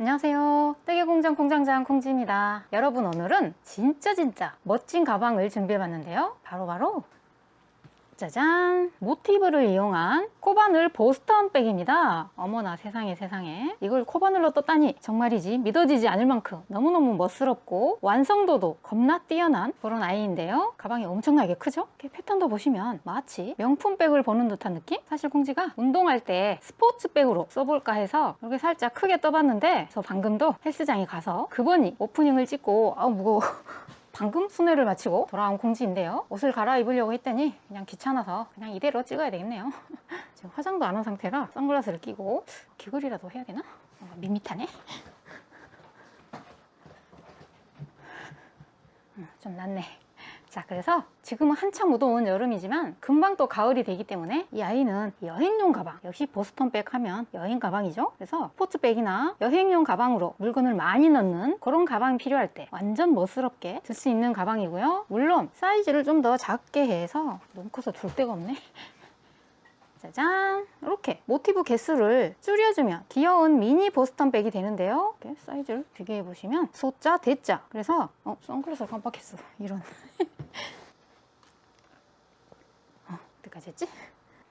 안녕하세요. 뜨개공장 공장장 콩지입니다. 여러분, 오늘은 진짜 멋진 가방을 준비해봤는데요. 바로 짜잔! 모티브를 이용한 코바늘 보스턴 백입니다. 어머나 세상에 이걸 코바늘로 떴다니 정말이지 믿어지지 않을 만큼 너무너무 멋스럽고 완성도도 겁나 뛰어난 그런 아이인데요. 가방이 엄청나게 크죠? 이렇게 패턴도 보시면 마치 명품 백을 보는 듯한 느낌? 사실 콩지가 운동할 때 스포츠 백으로 써볼까 해서 이렇게 살짝 크게 떠봤는데 저 방금도 헬스장에 가서 그분이 오프닝을 찍고 무거워 방금 순회를 마치고 돌아온 콩지인데요. 옷을 갈아입으려고 했더니 그냥 귀찮아서 그냥 이대로 찍어야 되겠네요. 지금 화장도 안 한 상태라 선글라스를 끼고 귀걸이라도 해야 되나? 밋밋하네. 좀 낫네. 자, 그래서 지금은 한참 무더운 여름이지만 금방 또 가을이 되기 때문에 이 아이는 여행용 가방, 역시 보스턴백 하면 여행 가방이죠. 그래서 스포츠백이나 여행용 가방으로 물건을 많이 넣는 그런 가방이 필요할 때 완전 멋스럽게 들 수 있는 가방이고요. 물론 사이즈를 좀 더 작게 해서 너무 커서 둘 데가 없네. 짜잔! 이렇게 모티브 개수를 줄여주면 귀여운 미니 보스턴백이 되는데요. 이렇게 사이즈를 비교해 보시면 소자, 대자. 그래서 선글라스를 깜빡했어. 이런. 어디까지 했지?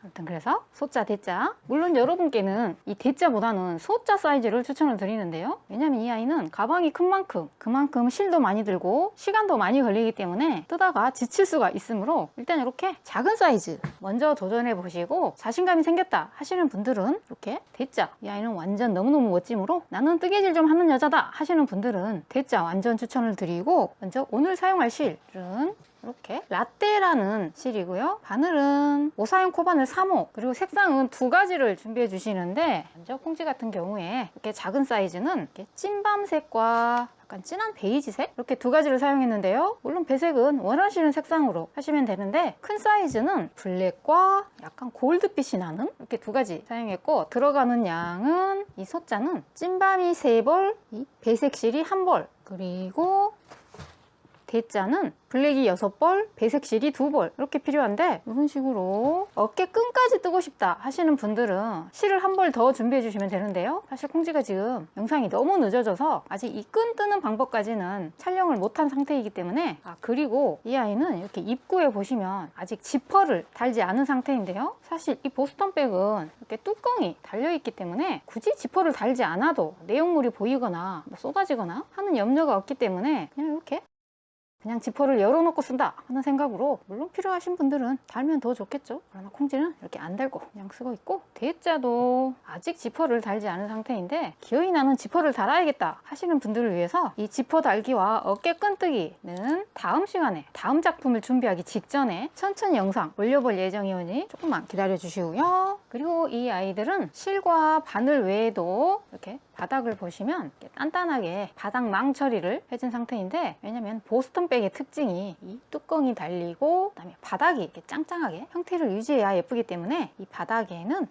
아무튼 그래서 소자, 대자. 물론 여러분께는 이 대자보다는 소자 사이즈를 추천을 드리는데요. 왜냐면 이 아이는 가방이 큰 만큼 그만큼 실도 많이 들고 시간도 많이 걸리기 때문에 뜨다가 지칠 수가 있으므로 일단 이렇게 작은 사이즈 먼저 도전해 보시고 자신감이 생겼다 하시는 분들은 이렇게 대자. 이 아이는 완전 너무너무 멋짐으로 나는 뜨개질 좀 하는 여자다 하시는 분들은 대자 완전 추천을 드리고, 먼저 오늘 사용할 실은 이렇게 라떼라는 실이고요. 바늘은 오사용 코바늘 3호, 그리고 색상은 두 가지를 준비해 주시는데, 먼저 콩지 같은 경우에 이렇게 작은 사이즈는 이렇게 찐밤색과 약간 진한 베이지색, 이렇게 두 가지를 사용했는데요. 물론 배색은 원하시는 색상으로 하시면 되는데, 큰 사이즈는 블랙과 약간 골드빛이 나는 이렇게 두 가지 사용했고, 들어가는 양은 이 소자는 찐밤이 3벌, 이 배색 실이 1벌, 그리고 대자는 블랙이 6벌, 배색 실이 2벌 이렇게 필요한데, 이런 식으로 어깨 끈까지 뜨고 싶다 하시는 분들은 실을 1벌 더 준비해 주시면 되는데요. 사실 콩지가 지금 영상이 너무 늦어져서 아직 이 끈 뜨는 방법까지는 촬영을 못한 상태이기 때문에, 그리고 이 아이는 이렇게 입구에 보시면 아직 지퍼를 달지 않은 상태인데요. 사실 이 보스턴백은 이렇게 뚜껑이 달려있기 때문에 굳이 지퍼를 달지 않아도 내용물이 보이거나 쏟아지거나 하는 염려가 없기 때문에 그냥 이렇게 그냥 지퍼를 열어놓고 쓴다 하는 생각으로, 물론 필요하신 분들은 달면 더 좋겠죠. 그러나 콩지는 이렇게 안 달고 그냥 쓰고 있고, 대자도 아직 지퍼를 달지 않은 상태인데 기어이 나는 지퍼를 달아야겠다 하시는 분들을 위해서 이 지퍼 달기와 어깨 끈뜨기는 다음 시간에 다음 작품을 준비하기 직전에 천천히 영상 올려볼 예정이오니 조금만 기다려 주시고요. 그리고 이 아이들은 실과 바늘 외에도 이렇게 바닥을 보시면 이렇게 단단하게 바닥 망 처리를 해준 상태인데, 왜냐면 보스턴백의 특징이 이 뚜껑이 달리고 그다음에 바닥이 이렇게 짱짱하게 형태를 유지해야 예쁘기 때문에 이 바닥에는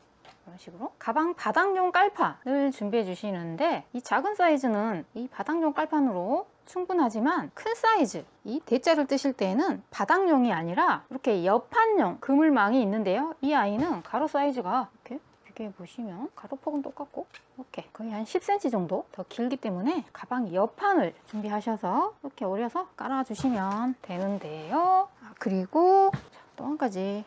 이런 식으로 가방 바닥용 깔판을 준비해 주시는데, 이 작은 사이즈는 이 바닥용 깔판으로 충분하지만 큰 사이즈, 이 대자를 뜨실 때에는 바닥용이 아니라 이렇게 옆판용 그물망이 있는데요. 이 아이는 가로 사이즈가 이렇게 비교해 보시면 가로폭은 똑같고 이렇게 거의 한 10cm 정도 더 길기 때문에 가방 옆판을 준비하셔서 이렇게 오려서 깔아 주시면 되는데요. 그리고 또 한 가지,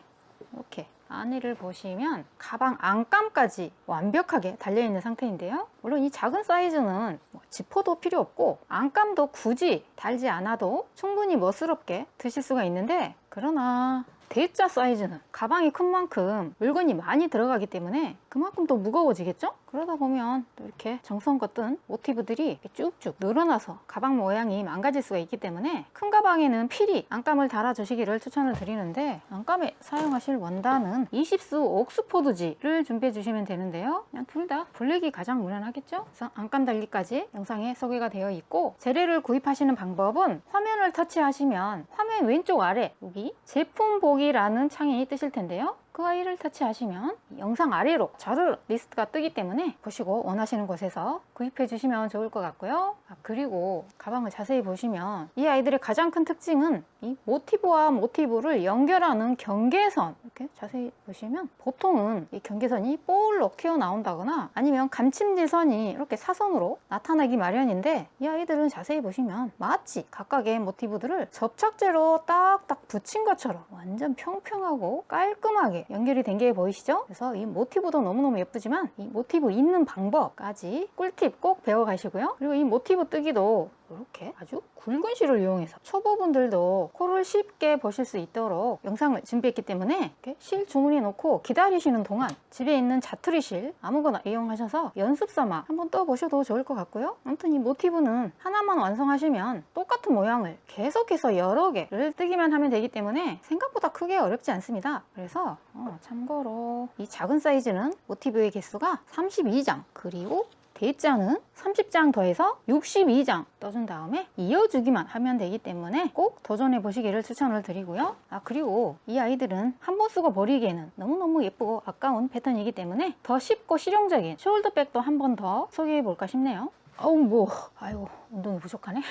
이렇게 안을 보시면 가방 안감까지 완벽하게 달려있는 상태인데요. 물론 이 작은 사이즈는 지퍼도 필요 없고 안감도 굳이 달지 않아도 충분히 멋스럽게 드실 수가 있는데, 그러나 대자 사이즈는 가방이 큰 만큼 물건이 많이 들어가기 때문에 그만큼 또 무거워지겠죠? 그러다 보면 또 이렇게 정성껏 뜬 모티브들이 이렇게 쭉쭉 늘어나서 가방 모양이 망가질 수가 있기 때문에, 큰 가방에는 필히 안감을 달아주시기를 추천을 드리는데, 안감에 사용하실 원단은 20수 옥스포드지를 준비해 주시면 되는데요. 그냥 둘 다 블랙이 가장 무난하겠죠? 그래서 안감 달기까지 영상에 소개가 되어 있고, 재료를 구입하시는 방법은 화면을 터치하시면 화면 왼쪽 아래 여기 제품 보기라는 창이 뜨실 텐데요. 그 아이를 터치하시면 영상 아래로 자료 리스트가 뜨기 때문에 보시고 원하시는 곳에서 구입해 주시면 좋을 것 같고요. 그리고 가방을 자세히 보시면 이 아이들의 가장 큰 특징은 이 모티브와 모티브를 연결하는 경계선, 이렇게 자세히 보시면 보통은 이 경계선이 볼록 튀어나온다거나 아니면 감침질선이 이렇게 사선으로 나타나기 마련인데, 이 아이들은 자세히 보시면 마치 각각의 모티브들을 접착제로 딱딱 붙인 것처럼 완전 평평하고 깔끔하게 연결이 된 게 보이시죠? 그래서 이 모티브도 너무너무 예쁘지만 이 모티브 있는 방법까지 꿀팁 꼭 배워가시고요. 그리고 이 모티브 뜨기도 이렇게 아주 굵은 실을 이용해서 초보분들도 코를 쉽게 보실 수 있도록 영상을 준비했기 때문에 이렇게 실 주문해 놓고 기다리시는 동안 집에 있는 자투리 실 아무거나 이용하셔서 연습 삼아 한번 떠보셔도 좋을 것 같고요. 아무튼 이 모티브는 하나만 완성하시면 똑같은 모양을 계속해서 여러 개를 뜨기만 하면 되기 때문에 생각보다 크게 어렵지 않습니다. 그래서 참고로 이 작은 사이즈는 모티브의 개수가 32장, 그리고 대자는 30장 더해서 62장 떠준 다음에 이어주기만 하면 되기 때문에 꼭 도전해 보시기를 추천을 드리고요. 그리고 이 아이들은 한 번 쓰고 버리기에는 너무너무 예쁘고 아까운 패턴이기 때문에 더 쉽고 실용적인 숄더백도 한 번 더 소개해 볼까 싶네요. 아이고 운동이 부족하네.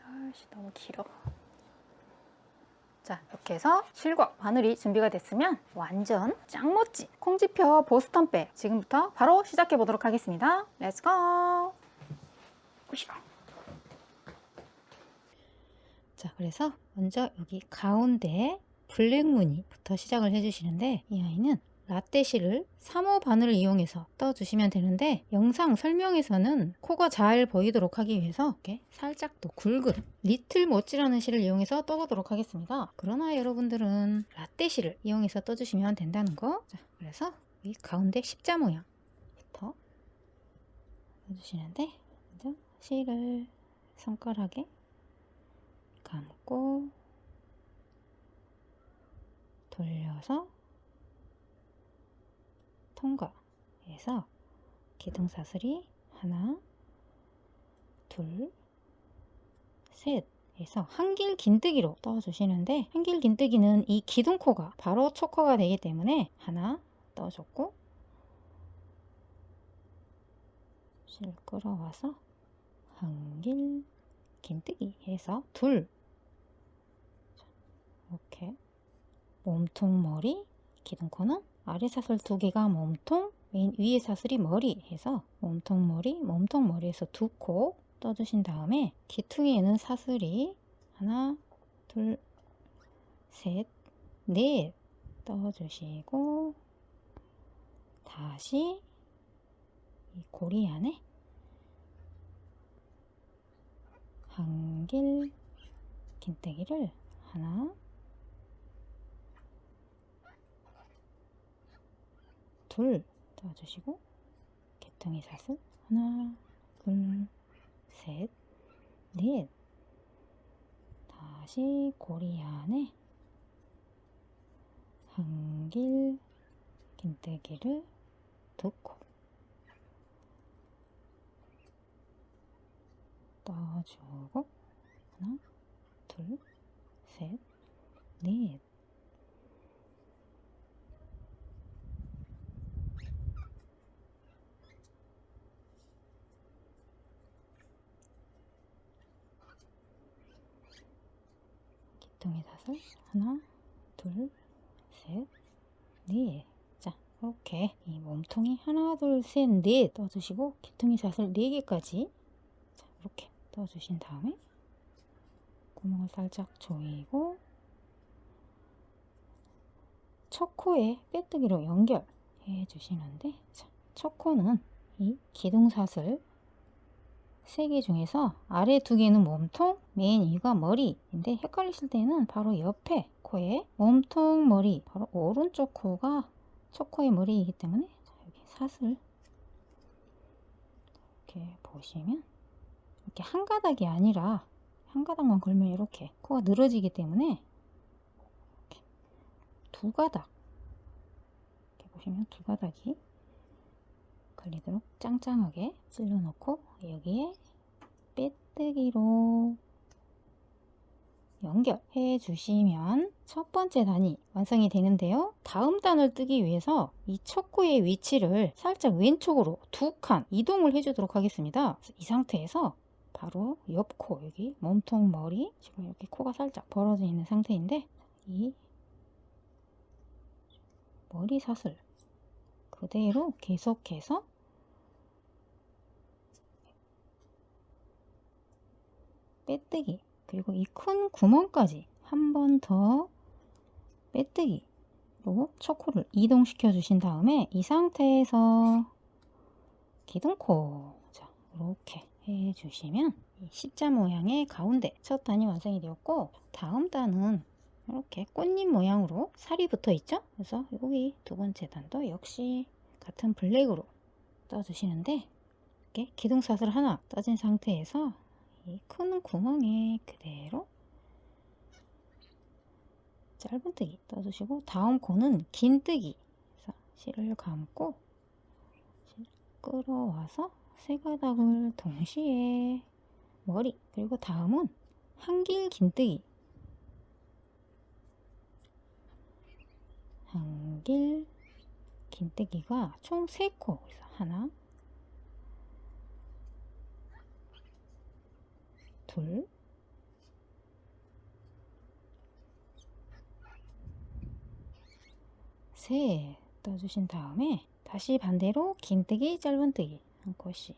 아이씨, 너무 길어. 자, 이렇게 해서 실과 바늘이 준비가 됐으면 완전 짱 멋진 콩지표 보스턴백 지금부터 바로 시작해 보도록 하겠습니다. 렛츠고! 자, 그래서 먼저 여기 가운데 블랙 무늬부터 시작을 해주시는데, 이 아이는 라떼 실을 3호 바늘을 이용해서 떠주시면 되는데, 영상 설명에서는 코가 잘 보이도록 하기 위해서 이렇게 살짝 더 굵은 리틀 모찌라는 실을 이용해서 떠보도록 하겠습니다. 그러나 여러분들은 라떼 실을 이용해서 떠주시면 된다는 거. 자, 그래서 이 가운데 십자 모양부터 떠주시는데, 먼저 실을 손가락에 감고 돌려서 통과해서 기둥사슬이 하나, 둘, 셋 해서 한길 긴뜨기로 떠주시는데, 한길 긴뜨기는 이 기둥코가 바로 초코가 되기 때문에 하나 떠줬고, 실 끌어와서 한길 긴뜨기 해서 둘, 이렇게 몸통 머리, 기둥코는 아래 사슬 2개가 몸통, 맨 위에 사슬이 머리 해서 몸통 머리에서 2코 떠주신 다음에 귀퉁이에는 사슬이 하나, 둘, 셋, 넷 떠주시고, 다시 이 고리 안에 한길 긴뜨기를 하나, 둘 떠주시고, 개통이 사슬 하나, 둘, 셋, 넷, 다시 고리 안에 한길 긴뜨기를 2코 떠주고, 하나, 둘, 셋, 넷, 기둥의 사슬 하나, 둘, 셋, 넷. 자, 이렇게 이 몸통이 하나, 둘, 셋, 넷 떠주시고, 기둥의 사슬 4개까지 자, 이렇게 떠주신 다음에 구멍을 살짝 조이고 첫 코에 빼뜨기로 연결해 주시는데, 자, 첫 코는 이 기둥사슬 3개 중에서 아래 2개는 몸통, 맨 위가 머리인데, 헷갈리실 때는 바로 옆에 코에 몸통 머리, 바로 오른쪽 코가 첫 코의 머리이기 때문에, 자, 여기 사슬 이렇게 보시면 이렇게 한 가닥이 아니라 한 가닥만 걸면 이렇게 코가 늘어지기 때문에 이렇게 2가닥, 이렇게 보시면 2가닥이 걸리도록 짱짱하게 찔러 놓고, 여기에 빼뜨기로 연결해 주시면 첫 번째 단이 완성이 되는데요. 다음 단을 뜨기 위해서 이 첫 코의 위치를 살짝 왼쪽으로 2칸 이동을 해주도록 하겠습니다. 이 상태에서 바로 옆 코, 여기 몸통 머리, 지금 이렇게 코가 살짝 벌어져 있는 상태인데 이 머리 사슬 그대로 계속해서 빼뜨기, 그리고 이 큰 구멍까지 한 번 더 빼뜨기로 첫 코를 이동시켜 주신 다음에 이 상태에서 기둥코, 자 이렇게 해주시면 이 십자 모양의 가운데 첫 단이 완성이 되었고, 다음 단은 이렇게 꽃잎 모양으로 살이 붙어 있죠. 그래서 여기 두 번째 단도 역시 같은 블랙으로 떠주시는데, 이렇게 기둥사슬 하나 떠진 상태에서 이 큰 구멍에 그대로 짧은뜨기 떠주시고, 다음 코는 긴뜨기, 그래서 실을 감고 실 끌어와서 세 가닥을 동시에 머리, 그리고 다음은 한길 긴뜨기, 한길 긴뜨기가 총 3코, 그래서 하나, 둘, 셋 떠주신 다음에 다시 반대로 긴뜨기, 짧은뜨기 한 코씩,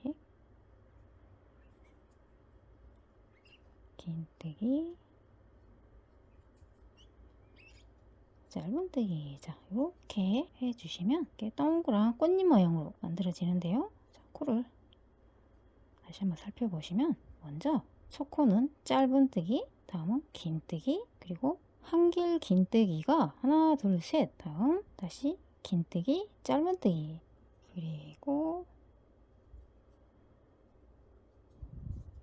긴뜨기, 짧은뜨기. 자, 이렇게 해주시면 이렇게 동그란 꽃잎 모양으로 만들어지는데요. 자, 코를 다시 한번 살펴보시면, 먼저 첫 코는 짧은뜨기, 다음은 긴뜨기, 그리고 한길 긴뜨기가 하나, 둘, 셋, 다음 다시 긴뜨기, 짧은뜨기, 그리고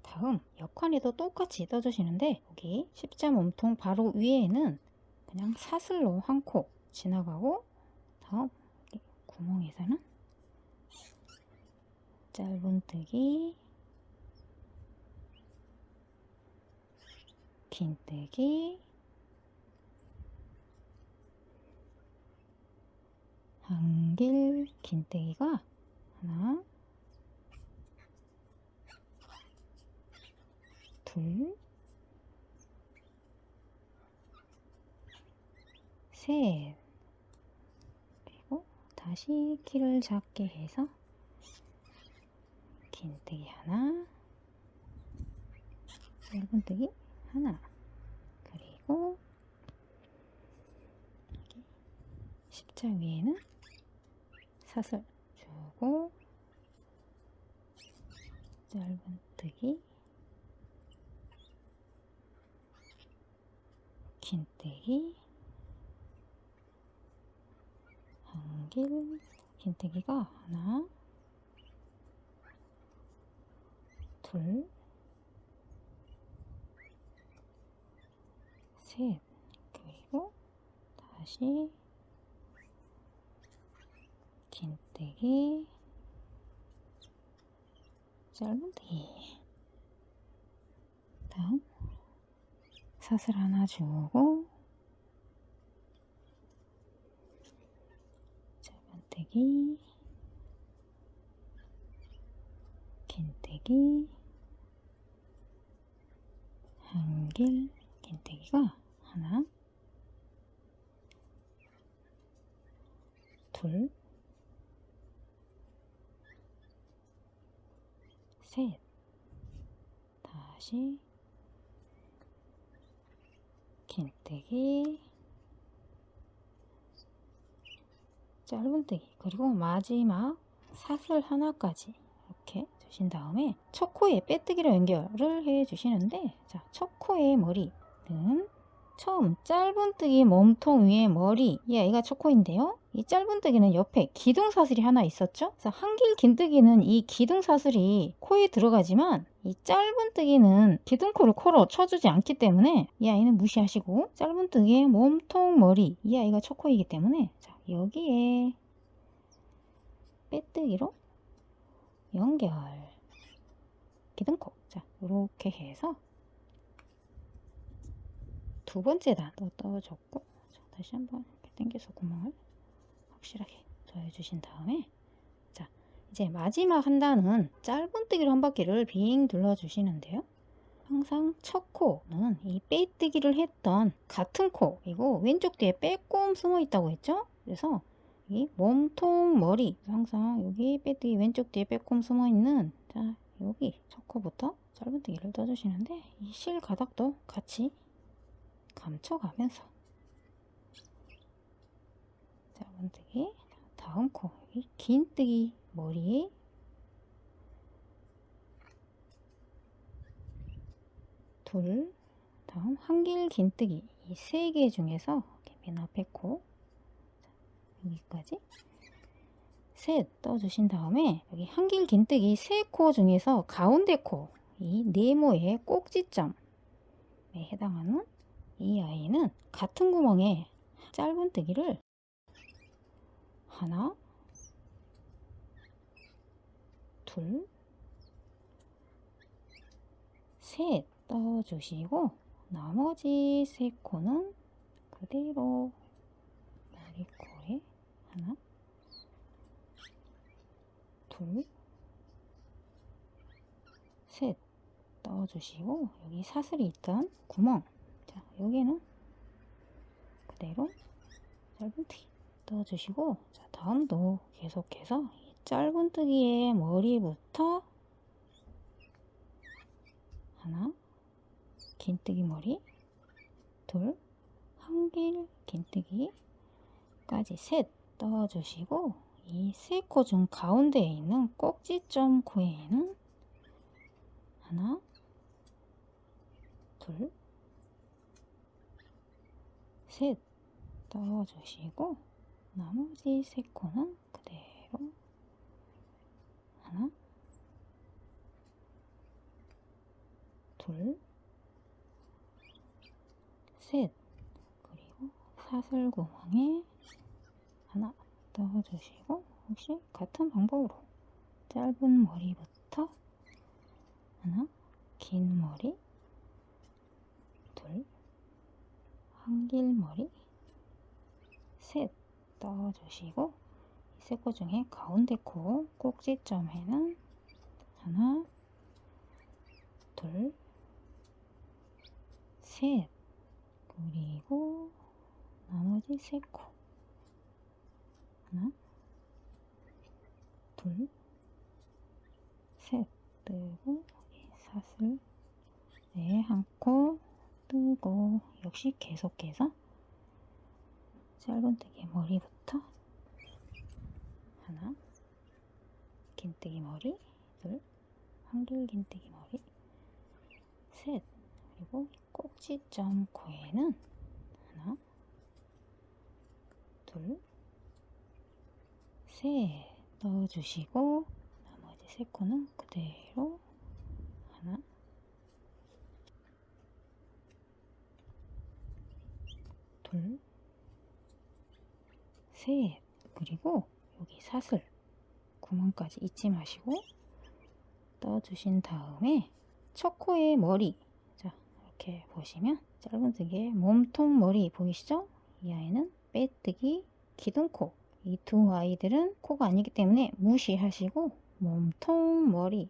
다음 옆칸에도 똑같이 떠주시는데, 여기 십자 몸통 바로 위에는 그냥 사슬로 한 코 지나가고, 다음 구멍에서는 짧은뜨기, 긴뜨기, 한길 긴뜨기가 하나, 둘, 셋, 그리고 다시 키를 작게 해서 긴뜨기 하나, 짧은뜨기 하나, 그리고 여기 십자 위에는 사슬 주고, 짧은뜨기, 긴뜨기, 한길 긴뜨기가 하나, 둘, 셋, 그리고 다시 긴뜨기, 짧은뜨기, 다음 사슬 하나 주고, 짧은뜨기, 긴뜨기, 한길 긴뜨기가 하나, 둘, 셋, 다시 긴뜨기, 짧은뜨기, 그리고 마지막 사슬 하나까지 이렇게 주신 다음에 첫 코에 빼뜨기로 연결을 해 주시는데, 자, 첫 코의 머리는 처음 짧은뜨기 몸통 위에 머리, 이 아이가 첫 코인데요. 이 짧은뜨기는 옆에 기둥사슬이 하나 있었죠. 그래서 한길 긴뜨기는 이 기둥사슬이 코에 들어가지만, 이 짧은뜨기는 기둥코를 코로 쳐주지 않기 때문에 이 아이는 무시하시고, 짧은뜨기의 몸통 머리, 이 아이가 첫 코이기 때문에, 자, 여기에 빼뜨기로 연결, 기둥코, 자, 이렇게 해서 두 번째 단 또 떠줬고, 자, 다시 한번 이렇게 당겨서 구멍을 확실하게 조여주신 다음에, 자, 이제 마지막 한 단은 짧은뜨기로 한 바퀴를 빙 둘러주시는데요. 항상 첫 코는 이 빼뜨기를 했던 같은 코, 그리고 왼쪽 뒤에 빼꼼 숨어 있다고 했죠? 그래서 이 몸통 머리, 항상 여기 빼뜨기 왼쪽 뒤에 빼꼼 숨어 있는, 자, 여기 첫 코부터 짧은뜨기를 떠주시는데, 이 실 가닥도 같이 감춰가면서 짧은뜨기, 다음 코, 여기 긴뜨기 머리, 둘, 다음 한길 긴뜨기, 이 세 개 중에서 맨 앞에 코, 여기까지 셋 떠주신 다음에, 여기 한길 긴뜨기 세 코 중에서 가운데 코, 이 네모의 꼭지점에 해당하는 이 아이는 같은 구멍에 짧은뜨기를 하나, 둘, 셋 떠주시고, 나머지 세 코는 그대로 머리코에 하나, 둘, 셋 떠주시고, 여기 사슬이 있던 구멍, 자, 여기는 그대로 짧은뜨기 떠주시고, 자, 다음도 계속해서 이 짧은뜨기의 머리부터 하나, 긴뜨기 머리, 둘, 한길 긴뜨기까지 셋 떠주시고, 이 세 코 중 가운데에 있는 꼭지점 코에는 하나, 둘, 셋 떠주시고, 나머지 세 코는 그대로 하나, 둘, 셋, 그리고 사슬 구멍에 하나 떠주시고, 역시 같은 방법으로 짧은 머리부터 하나, 긴 머리, 둘, 한길 머리, 셋 떠주시고, 이 세 코 중에 가운데 코 꼭지점에는 하나, 둘, 셋, 그리고 나머지 세 코 하나, 둘, 셋 뜨고, 사슬 한 코 뜨고, 역시 계속해서 짧은뜨기 머리부터 하나, 긴뜨기 머리, 둘, 한길 긴뜨기 머리, 셋, 그리고 꼭지점 코에는 하나, 둘, 셋 넣어주시고, 나머지 세 코는 그대로 하나, 둘, 셋, 그리고 여기 사슬 구멍까지 잊지 마시고 떠주신 다음에 첫 코의 머리, 자, 이렇게 보시면 짧은뜨기의 몸통 머리 보이시죠? 이 아이는 빼뜨기 기둥코, 이 두 아이들은 코가 아니기 때문에 무시하시고 몸통 머리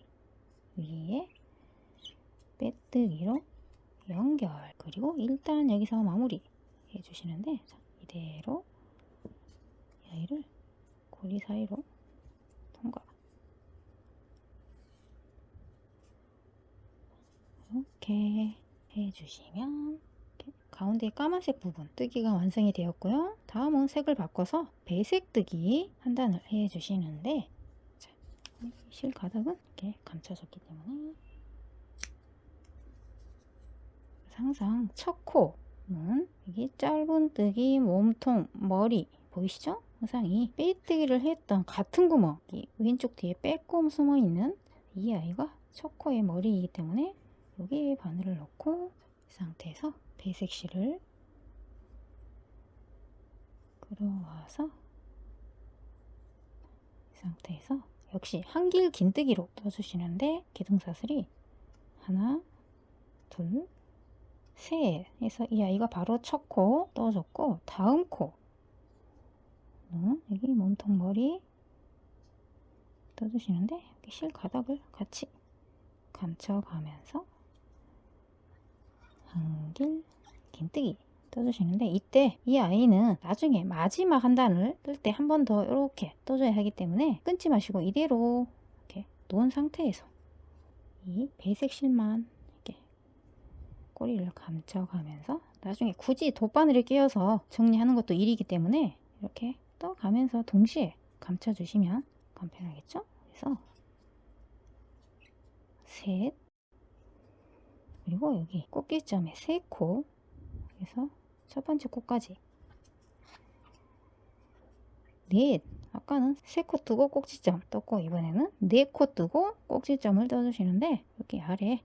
위에 빼뜨기로 연결, 그리고 일단 여기서 마무리 해주시는데, 자, 이대로 이 아이를 고리 사이로 통과, 이렇게 해주시면 이렇게 가운데 까만색 부분 뜨기가 완성이 되었고요. 다음은 색을 바꿔서 배색 뜨기 한 단을 해주시는데, 자, 실 가닥은 이렇게 감춰졌기 때문에 항상 첫 코는 이게 짧은뜨기 몸통 머리 보이시죠? 항상 이 빼뜨기를 했던 같은 구멍, 이 왼쪽 뒤에 빼꼼 숨어 있는 이 아이가 첫 코의 머리이기 때문에 여기에 바늘을 넣고, 이 상태에서 배색실을 끌어와서 이 상태에서 역시 한길 긴뜨기로 떠주시는데, 기둥사슬이 하나, 둘, 셋 해서 이 아이가 바로 첫 코 떠줬고, 다음 코는 여기 몸통 머리 떠주시는데 이렇게 실가닥을 같이 감춰가면서 한길 긴뜨기 떠주시는데, 이때 이 아이는 나중에 마지막 한 단을 뜰 때 한 번 더 이렇게 떠줘야 하기 때문에 끊지 마시고 이대로 이렇게 놓은 상태에서 이 배색 실만 이렇게 꼬리를 감춰가면서, 나중에 굳이 돗바늘을 끼워서 정리하는 것도 일이기 때문에 이렇게 떠가면서 동시에 감춰주시면 간편하겠죠? 그래서 셋, 그리고 여기 꽃길점에 세 코, 그래서 첫 번째 코까지 넷, 아까는 세 코 뜨고 꼭지점 떴고 이번에는 네 코 뜨고 꼭지점을 떠주시는데, 여기 아래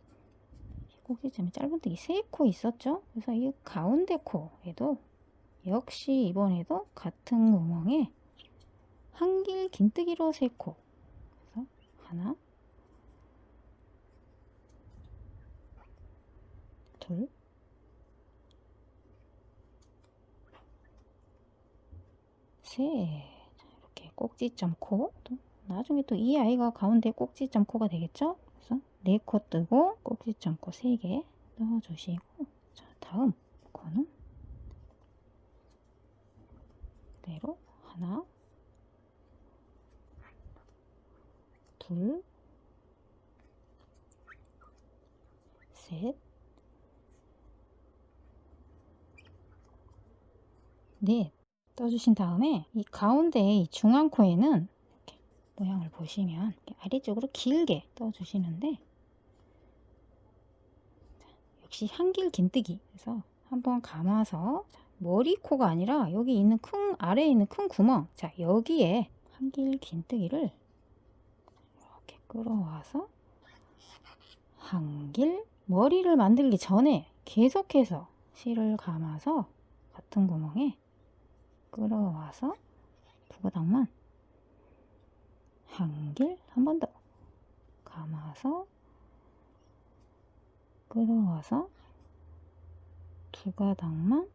꼭지점이 짧은뜨기 세 코 있었죠? 그래서 이 가운데 코에도 역시 이번에도 같은 구멍에 한길 긴뜨기로 세 코, 그래서 하나, 둘, 셋. 이렇게 꼭지점 코, 또 나중에 또 이 아이가 가운데 꼭지점 코가 되겠죠? 그래서 네 코 뜨고 꼭지점 코 3개 넣어주시고, 자, 다음 코는 그대로 하나, 둘, 셋, 넷 떠주신 다음에 이 가운데 이 중앙 코에는 이렇게 모양을 보시면 이렇게 아래쪽으로 길게 떠주시는데, 역시 한길 긴뜨기, 그래서 한번 감아서, 머리 코가 아니라 여기 있는 아래에 있는 큰 구멍, 자 여기에 한길 긴뜨기를 이렇게 끌어와서 한길, 머리를 만들기 전에 계속해서 실을 감아서 같은 구멍에 끌어와서 두 가닥만 한길, 한 번 더 감아서 끌어와서 두 가닥만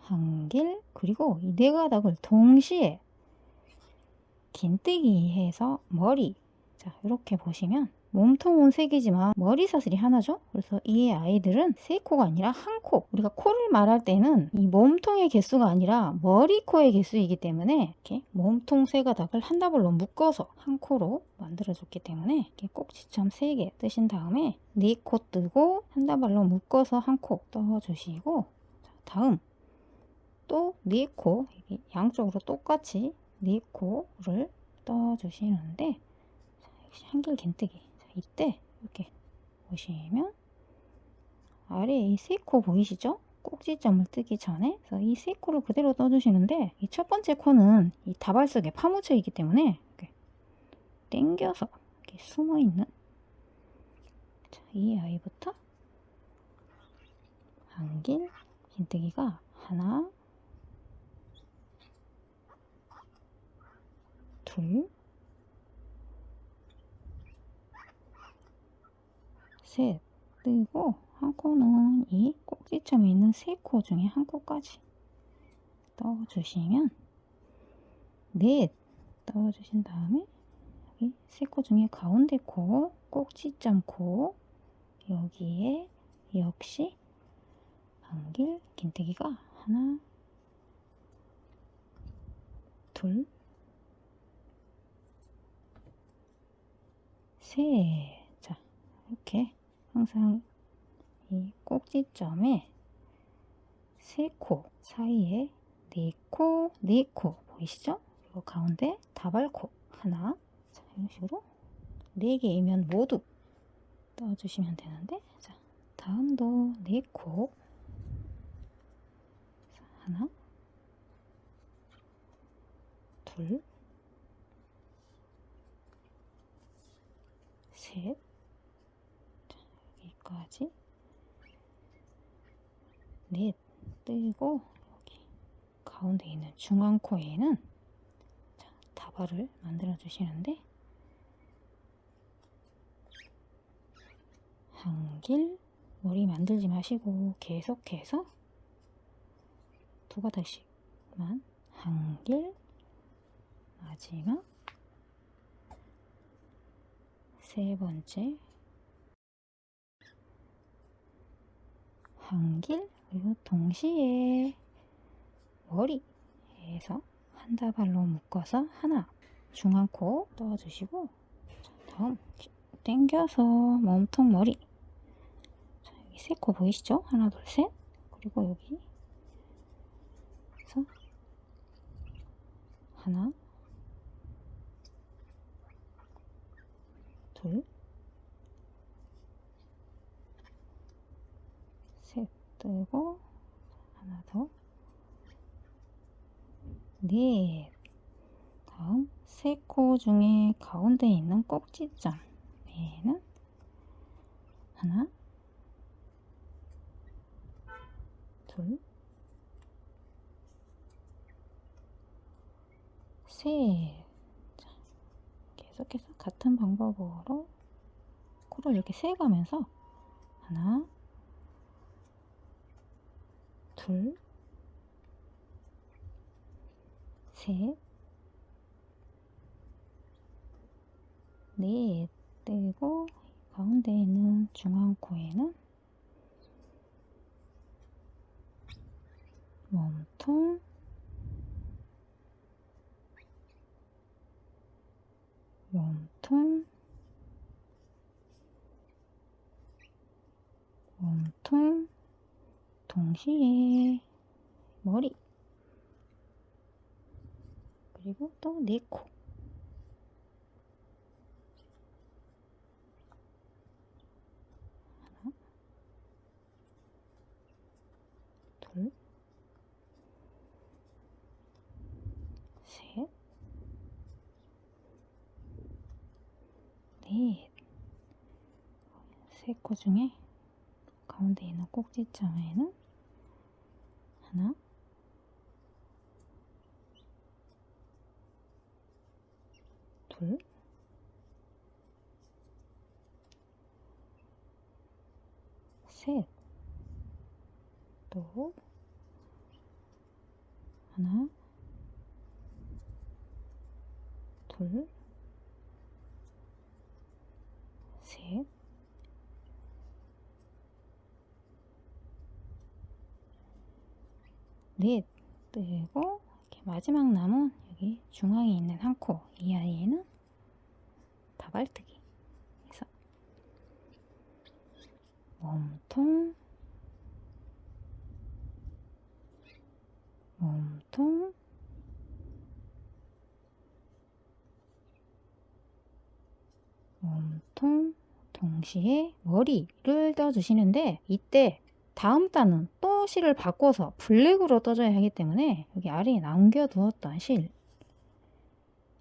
한길, 그리고 이 네 가닥을 동시에 긴뜨기 해서 머리, 자 이렇게 보시면 몸통은 3개지만 머리 사슬이 하나죠. 그래서 이 아이들은 3코가 아니라 한 코, 우리가 코를 말할 때는 이 몸통의 개수가 아니라 머리 코의 개수이기 때문에 이렇게 몸통 3가닥을 한 다발로 묶어서 한 코로 만들어 줬기 때문에 이렇게 꼭지점 3개 뜨신 다음에 4코 뜨고 한 다발로 묶어서 한 코 떠 주시고, 다음 또 4코, 양쪽으로 똑같이 4코를 떠 주시는데, 역시 한길 긴뜨기, 이때 이렇게 보시면 아래에 이 3코 보이시죠? 꼭지점을 뜨기 전에, 그래서 이 3코를 그대로 떠주시는데, 이 첫 번째 코는 이 다발 속에 파묻혀 있기 때문에 이렇게 당겨서 이렇게 숨어 있는, 자, 이 아이부터 한길 긴뜨기가 하나, 둘, 셋 뜨고, 한 코는 이 꼭지점에 있는 3코 중에 한 코까지 떠주시면, 넷 떠주신 다음에 여기 3코 중에 가운데 코, 꼭지점 코, 여기에 역시 한길 긴뜨기가 하나, 둘, 셋. 자, 이렇게 항상 이 꼭지점에 3코 사이에 4코, 4코 보이시죠? 그리고 가운데 다발코 하나, 자, 이런 식으로 4개이면 모두 떠주시면 되는데, 자, 다음도 4코, 하나, 둘, 셋, 자, 여기까지 넷 뜨고, 여기 가운데 있는 중앙 코에는 자, 다발을 만들어 주시는데, 한길, 머리 만들지 마시고 계속해서 두 가닥씩만 한 길, 마지막 세 번째 한 길, 그리고 동시에 머리에서 한 다발로 묶어서 하나 중앙코 넣어주시고, 다음 당겨서 몸통 머리. 자, 여기 세 코 보이시죠? 하나, 둘, 셋. 그리고 여기 그래서 하나, 둘, 셋 뜨고 하나 더, 넷. 다음 세 코 중에 가운데 있는 꼭지점 위에는 하나, 둘, 셋. 자, 계속해서 같은 방법으로 코를 이렇게 세가면서 하나, 둘, 셋, 넷 떼고 가운데 있는 중앙 코에는 몸통, 몸통, 몸통, 동시에 머리, 그리고 또 네 코. 하나, 둘, 셋, 넷. 세 코 중에 가운데 있는 꼭지점에는 하나, 둘, 셋, 또 하나, 둘, 셋, 넷 뜨고, 이렇게 마지막 남은 여기 중앙에 있는 한 코, 이 아이에는 다발뜨기 해서 몸통, 몸통, 몸통, 동시에 머리를 떠주시는데, 이때 다음 단은 또 실을 바꿔서 블랙으로 떠줘야 하기 때문에 여기 아래에 남겨두었던 실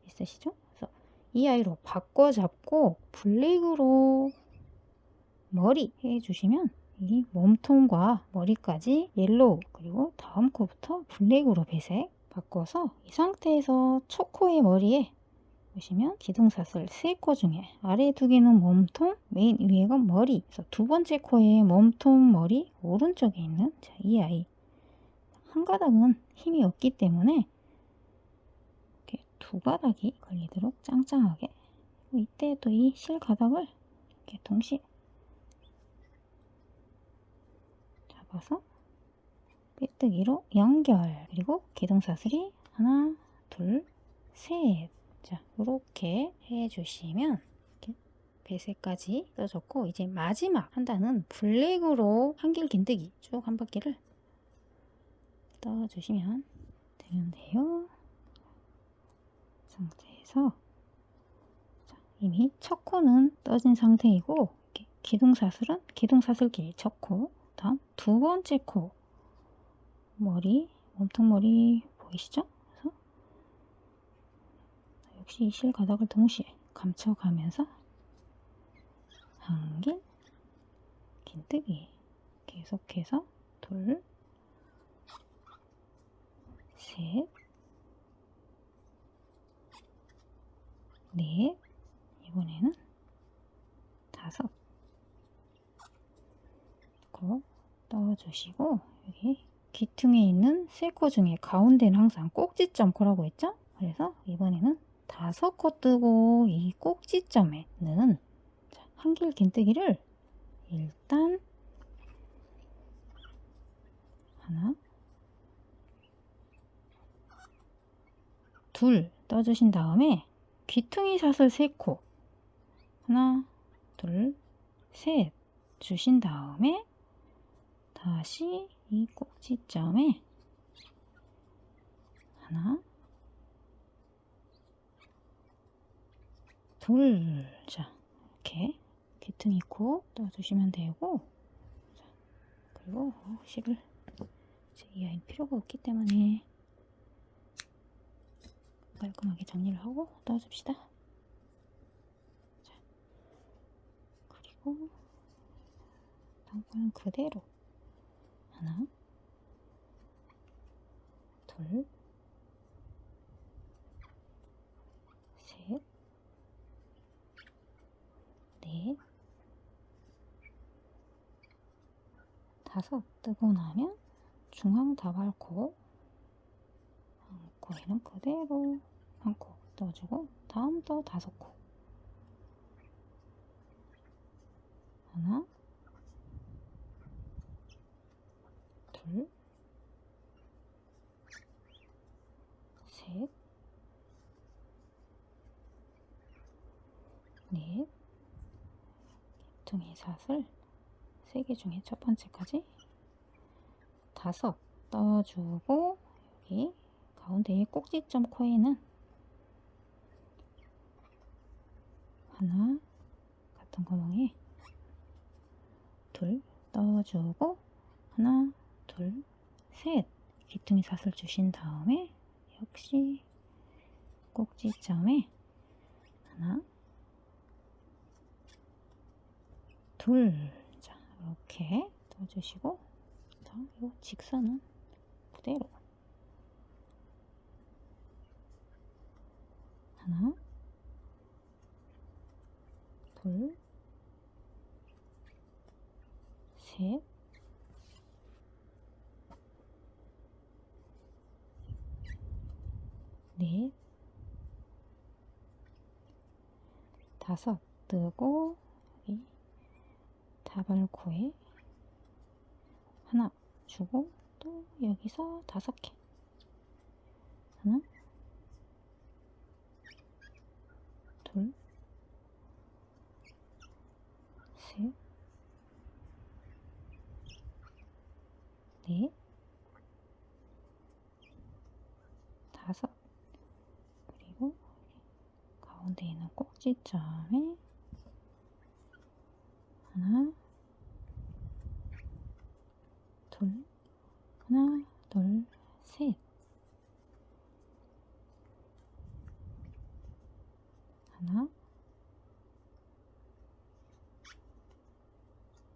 있으시죠? 그래서 이 아이로 바꿔 잡고 블랙으로 머리 해주시면 이 몸통과 머리까지 옐로우, 그리고 다음 코부터 블랙으로 배색 바꿔서 이 상태에서 첫 코의 머리에 보시면 기둥사슬 3코 중에 아래 두 개는 몸통, 맨 위에가 머리. 그래서 두 번째 코의 몸통 머리 오른쪽에 있는 이 아이 한 가닥은 힘이 없기 때문에 이렇게 두 가닥이 걸리도록 짱짱하게, 이때 또 이 실 가닥을 이렇게 동시에 잡아서 빼뜨기로 연결. 그리고 기둥사슬이 하나, 둘, 셋. 자, 이렇게 해주시면 이렇게 배색까지 떠줬고, 이제 마지막 한 단은 블랙으로 한길 긴뜨기 쭉 한 바퀴를 떠주시면 되는데요. 상태에서 자, 이미 첫 코는 떠진 상태이고, 이렇게 기둥사슬은 기둥사슬끼리 첫 코, 다음 두 번째 코 머리, 몸통머리 보이시죠? 그래서 역시 실 가닥을 동시에 감춰가면서 한길 긴뜨기 계속해서 둘, 셋, 넷, 이번에는 다섯, 코 떠주시고, 여기 귀퉁이에 있는 3코 중에 가운데는 항상 꼭지점 코라고 했죠? 그래서 이번에는 5코 뜨고 이 꼭지점에는 한길 긴뜨기를 일단 하나, 둘 떠주신 다음에 귀퉁이 샷을 3코 하나, 둘, 셋 주신 다음에 다시 이 꼭지점에 하나, 둘, 자 이렇게 귀퉁이 코 떠주시면 되고, 자, 그리고 식을 이 아이는 필요가 없기 때문에 깔끔하게 정리를 하고 떠줍시다. 자, 그리고 다음번은 그대로 하나, 둘, 셋, 넷, 5 뜨고 나면 중앙 다발코 한 코에는 그대로 한 코 떠주고, 다음 또 5코 하나, 둘, 셋, 넷, 귀퉁이 샷을 3개 중에 첫 번째까지 5 떠주고, 여기 가운데의 꼭지점 코에는 하나, 같은 구멍에 둘 떠주고, 하나, 둘, 셋 귀퉁이 샷을 주신 다음에 역시 꼭지점에 하나, 둘, 자 이렇게 떠주시고, 자, 이 직선은 그대로 하나, 둘, 셋, 넷, 5 뜨고, 여기 다발코에 하나 주고, 또 여기서 5개 하나, 둘, 셋, 넷, 5, 그리고 가운데 있는 꼭지점에 하나, 둘, 하나, 둘, 셋, 하나,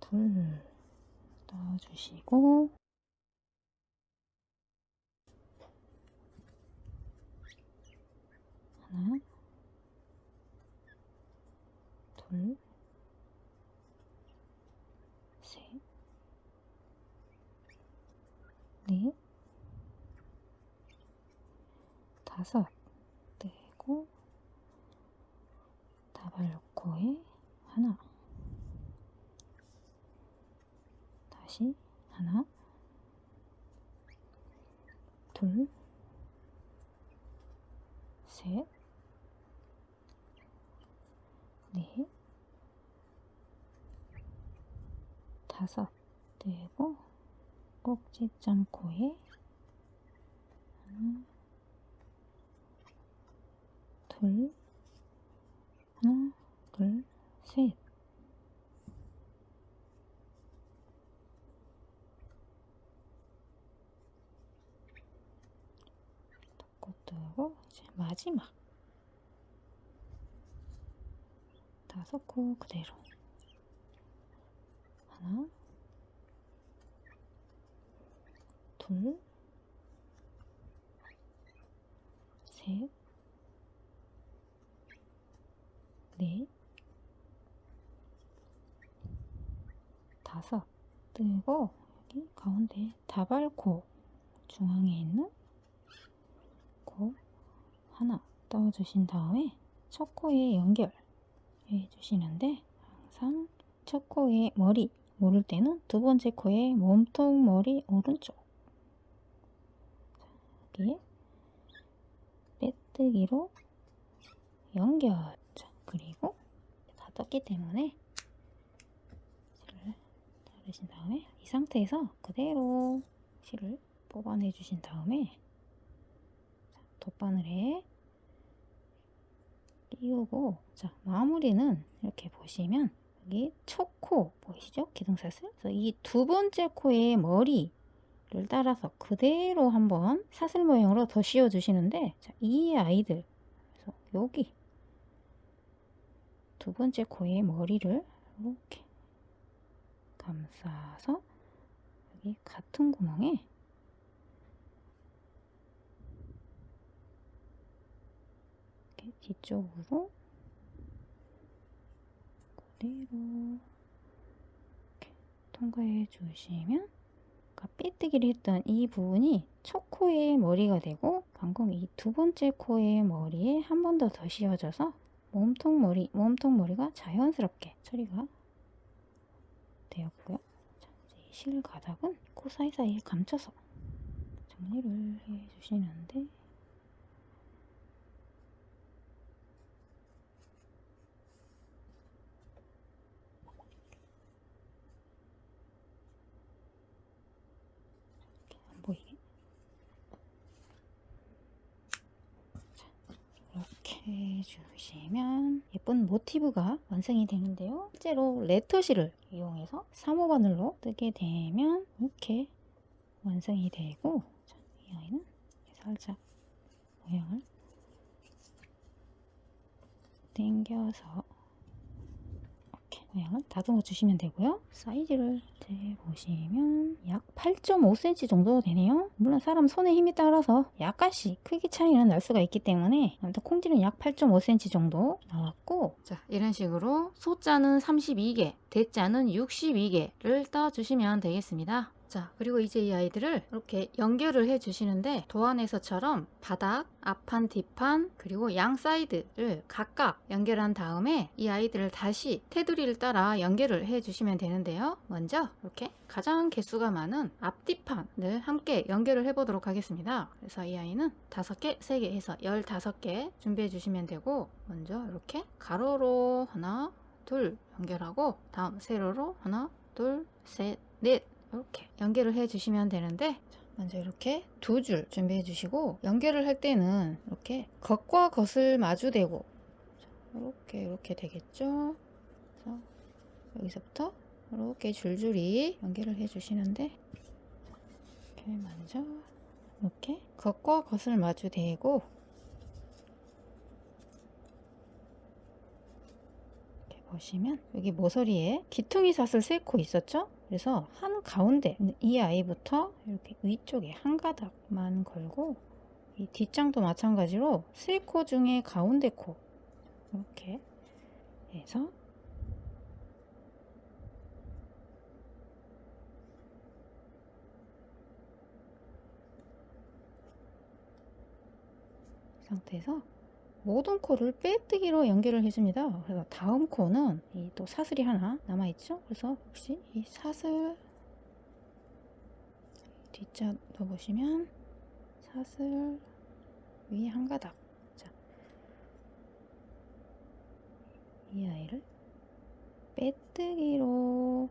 둘 넣어주시고, 하나, 둘, 셋, 넷, 5 떼고, 다발코에 하나, 다시 하나, 둘, 셋, 넷, 5 떼고, 꼭지점 코에 하나, 둘, 하나, 둘, 셋, 덮고 뜨고, 이제 마지막 5코 그대로 하나, 둘, 셋, 넷, 5 뜨고 여기 가운데 다발코 중앙에 있는 코 하나 떠주신 다음에 첫 코에 연결해 주시는데, 항상 첫 코에 머리 모를 때는 두 번째 코에 몸통 머리 오른쪽, 여기에 빼뜨기로 연결. 자, 그리고 다 떴기 때문에 실을 자르신 다음에 이 상태에서 그대로 실을 뽑아내 주신 다음에 돗바늘에 끼우고, 자, 마무리는 이렇게 보시면 여기 첫 코 보이시죠? 기둥사슬. 그래서 이 두 번째 코의 머리를 따라서 그대로 한번 사슬 모양으로 더 씌워 주시는데, 자, 이 아이들, 그래서 여기 두 번째 코의 머리를 이렇게 감싸서 여기 같은 구멍에 이렇게 뒤쪽으로 그대로 이렇게 통과해 주시면, 아까 삐뜨기를 했던 이 부분이 첫 코의 머리가 되고, 방금 이 두 번째 코의 머리에 한 번 더 씌워져서 몸통머리가 자연스럽게 처리가 되었고요. 자, 이제 실 가닥은 코 사이사이에 감춰서 정리를 해 주시는데, 이렇게 안 보이게, 자, 이렇게 주시면 예쁜 모티브가 완성이 되는데요. 실제로 레터실을 이용해서 3호 바늘로 뜨게 되면 이렇게 완성이 되고, 자, 이 아이는 살짝 모양을 당겨서 이렇게 모양을 다듬어 주시면 되고요. 사이즈를 보시면 약 8.5cm 정도 되네요. 물론 사람 손의 힘에 따라서 약간씩 크기 차이는 날 수가 있기 때문에, 아무튼 콩지는 약 8.5cm 정도 나왔고, 자, 이런 식으로 소자는 32개, 대자는 62개를 떠주시면 되겠습니다. 자, 그리고 이제 이 아이들을 이렇게 연결을 해 주시는데, 도안에서처럼 바닥, 앞판, 뒷판, 그리고 양 사이드를 각각 연결한 다음에 이 아이들을 다시 테두리를 따라 연결을 해 주시면 되는데요. 먼저 이렇게 가장 개수가 많은 앞뒤판을 함께 연결을 해 보도록 하겠습니다. 그래서 이 아이는 5개, 3개 해서 15개 준비해 주시면 되고, 먼저 이렇게 가로로 하나, 둘 연결하고, 다음 세로로 하나, 둘, 셋, 넷 이렇게 연결을 해 주시면 되는데, 먼저 이렇게 두 줄 준비해 주시고, 연결을 할 때는 이렇게 겉과 겉을 마주대고 이렇게 되겠죠. 그래서 여기서부터 이렇게 줄줄이 연결을 해 주시는데, 이렇게 먼저 이렇게 겉과 겉을 마주대고, 이렇게 보시면 여기 모서리에 기퉁이 사슬 3코 있었죠. 그래서 한 가운데 이 아이부터 이렇게 위쪽에 한 가닥만 걸고, 이 뒷장도 마찬가지로 3코 중에 가운데 코 이렇게 해서 이 상태에서 모든 코를 빼뜨기로 연결을 해줍니다. 그래서 다음 코는 이 또 사슬이 하나 남아있죠. 그래서 혹시 이 사슬 뒷자 넣어보시면 사슬 위에 한 가닥. 자, 이 아이를 빼뜨기로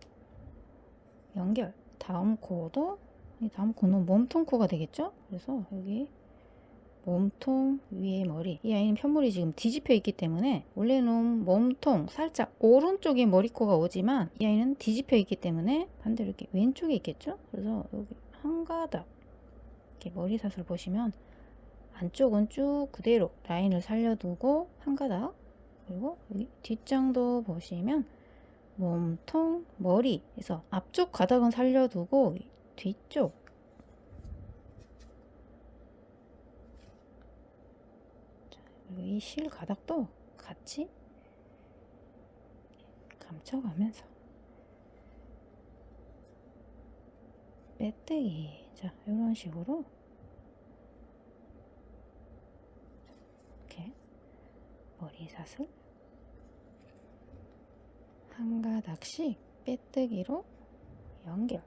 연결. 다음 코도, 이 다음 코는 몸통 코가 되겠죠. 그래서 여기 몸통 위에 머리, 이 아이는 편물이 지금 뒤집혀 있기 때문에 원래는 몸통 살짝 오른쪽에 머리코가 오지만, 이 아이는 뒤집혀 있기 때문에 반대로 이렇게 왼쪽에 있겠죠. 그래서 여기 한 가닥 이렇게 머리 사슬 보시면 안쪽은 쭉 그대로 라인을 살려두고 한 가닥, 그리고 여기 뒷장도 보시면 몸통 머리에서 앞쪽 가닥은 살려두고 뒤쪽, 그리고 이 실 가닥도 같이 감춰가면서 빼뜨기. 자, 이런 식으로 이렇게 머리사슬 한 가닥씩 빼뜨기로 연결.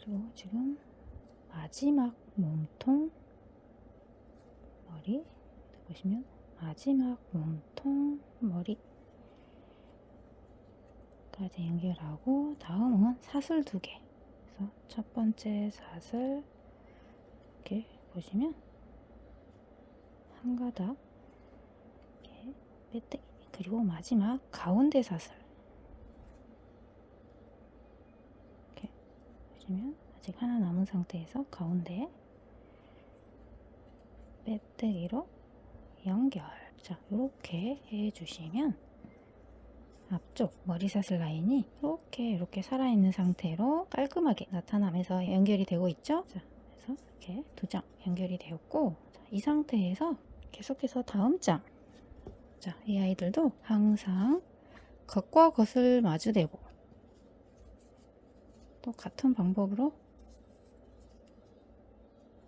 그리고 지금 마지막 몸통 머리 보시면 마지막 몸통 머리까지 연결하고 다음은 사슬 2개. 그래서 첫 번째 사슬 이렇게 보시면 한 가닥 이렇게 빼뜨기. 그리고 마지막 가운데 사슬 이렇게 보시면 아직 하나 남은 상태에서 가운데 빼뜨기로 연결. 자, 이렇게 해주시면 앞쪽 머리사슬 라인이 이렇게 살아있는 상태로 깔끔하게 나타나면서 연결이 되고 있죠. 자, 그래서 이렇게 2장 연결이 되었고, 자, 이 상태에서 계속해서 다음 장. 자, 이 아이들도 항상 겉과 겉을 마주대고 또 같은 방법으로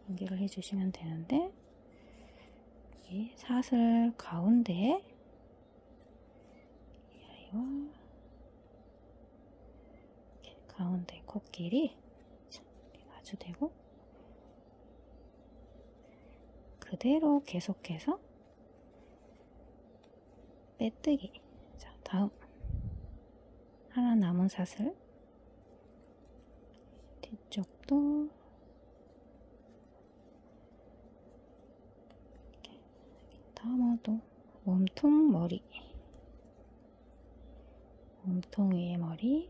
연결을 해주시면 되는데, 이 사슬 가운데 이 아이와 이렇게 가운데 코끼리 이렇게 마주대고 그대로 계속해서 빼뜨기. 자, 다음 하나 남은 사슬 뒤쪽도 이렇게. 다음은 또 몸통 머리, 몸통 위에 머리.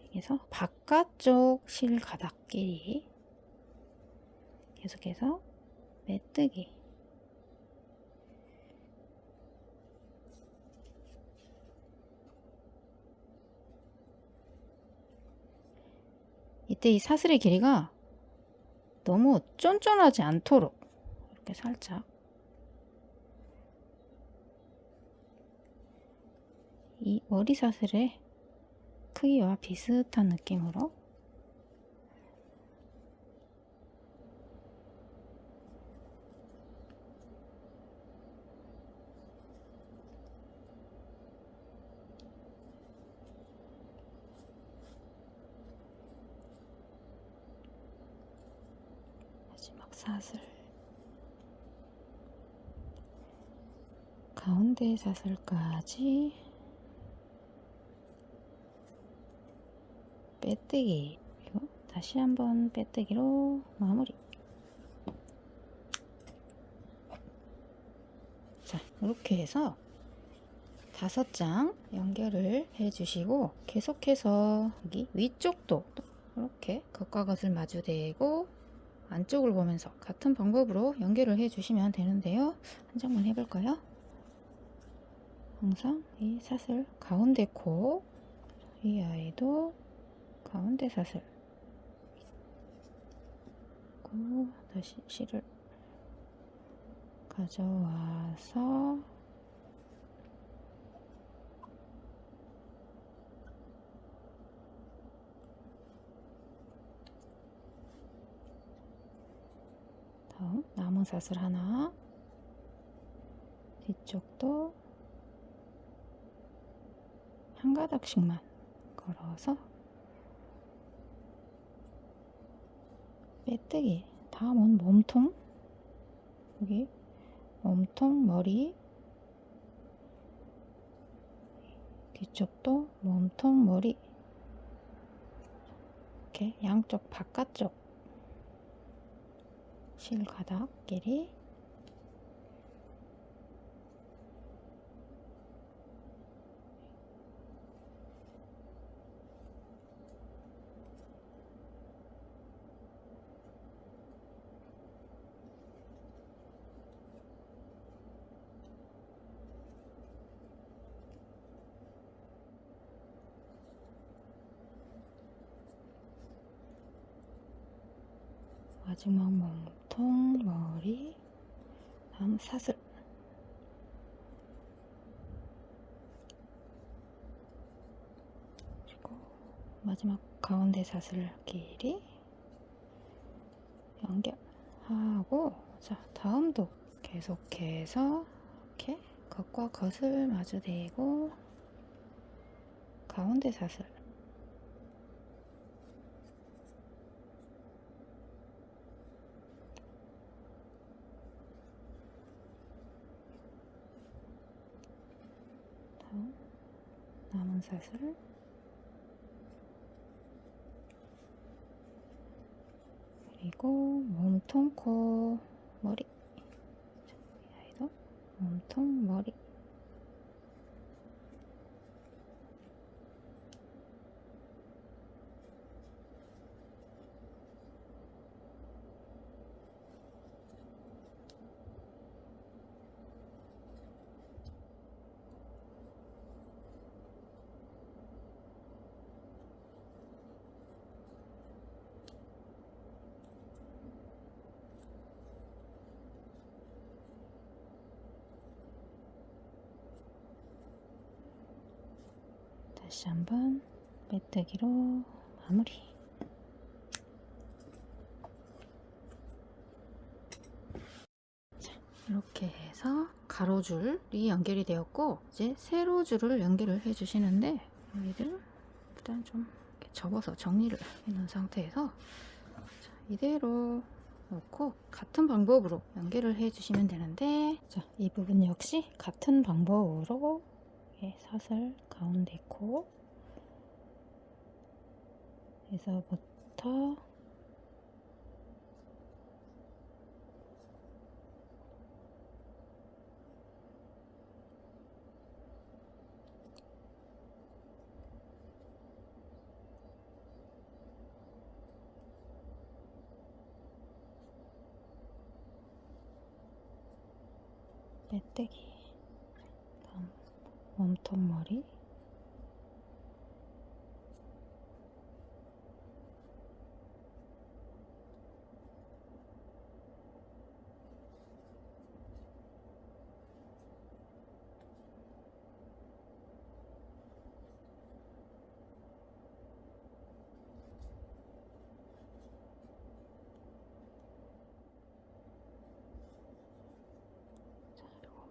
여기서 바깥쪽 실 가닥끼리 계속해서 빼뜨기. 이때 이 사슬의 길이가 너무 쫀쫀하지 않도록 이렇게 살짝 이 머리 사슬의 크기와 비슷한 느낌으로 마지막 사슬 가운데 사슬까지 빼뜨기. 그리고 다시 한번 빼뜨기로 마무리. 자, 이렇게 해서 5장 연결을 해주시고 계속해서 여기 위쪽도 이렇게 겉과 겉을 마주대고 안쪽을 보면서 같은 방법으로 연결을 해주시면 되는데요. 한 장만 해볼까요? 항상 이 사슬 가운데 코, 이 아이도 가운데 사슬 고 다시 실을 가져와서 다음 남은 사슬 하나, 뒤쪽도 한 가닥씩만 걸어서 빼뜨기. 다음은 몸통, 여기 몸통 머리, 뒤쪽도 몸통 머리. 이렇게 양쪽 바깥쪽 실 가닥끼리 마지막 몸통, 머리, 다음 사슬. 그리고 마지막 가운데 사슬 길이 연결하고, 자, 다음도 계속해서 이렇게 겉과 겉을 마주대고 가운데 사슬, 다음 남은 사슬, 그리고 몸통, 코, 머리. 자, 이 아이도 몸통, 머리. 다시 한번 빼뜨기로 마무리. 자, 이렇게 해서 가로줄이 연결이 되었고, 이제 세로줄을 연결을 해 주시는데, 여기를 일단 좀 이렇게 접어서 정리를 해 놓은 상태에서, 자, 이대로 놓고 같은 방법으로 연결을 해 주시면 되는데, 자, 이 부분 역시 같은 방법으로 사슬 가운데 코 에서부터 빼뜨기, 다음 몸통 머리,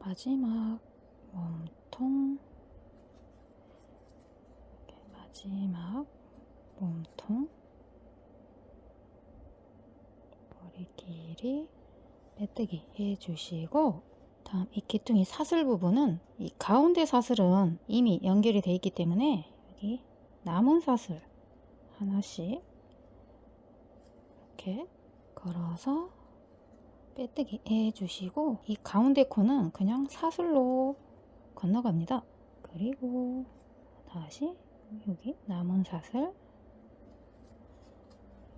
마지막 몸통, 이렇게 마지막 몸통, 머리 길이 빼뜨기 해주시고, 다음 이 기둥이 사슬 부분은 이 가운데 사슬은 이미 연결이 되어 있기 때문에 여기 남은 사슬 하나씩 이렇게 걸어서 빼뜨기 해주시고, 이 가운데 코는 그냥 사슬로 건너갑니다. 그리고 다시 여기 남은 사슬,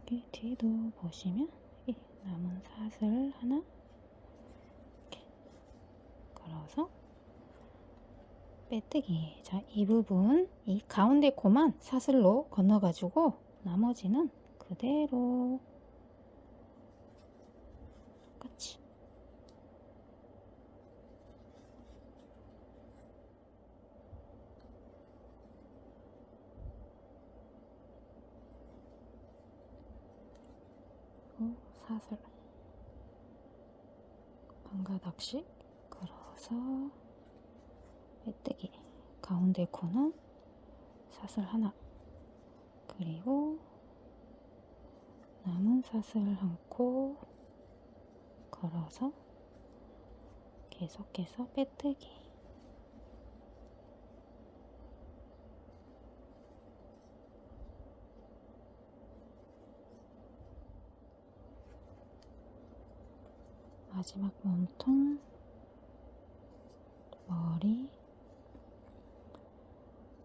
여기 뒤도 보시면 여기 남은 사슬 하나 이렇게 걸어서 빼뜨기. 자, 이 부분 이 가운데 코만 사슬로 건너가지고 나머지는 그대로 똑같이 사슬 한 가닥씩 걸어서 빼뜨기. 가운데 코는 사슬 하나, 그리고 남은 사슬 한 코 걸어서 계속해서 빼뜨기. 마지막 몸통, 머리,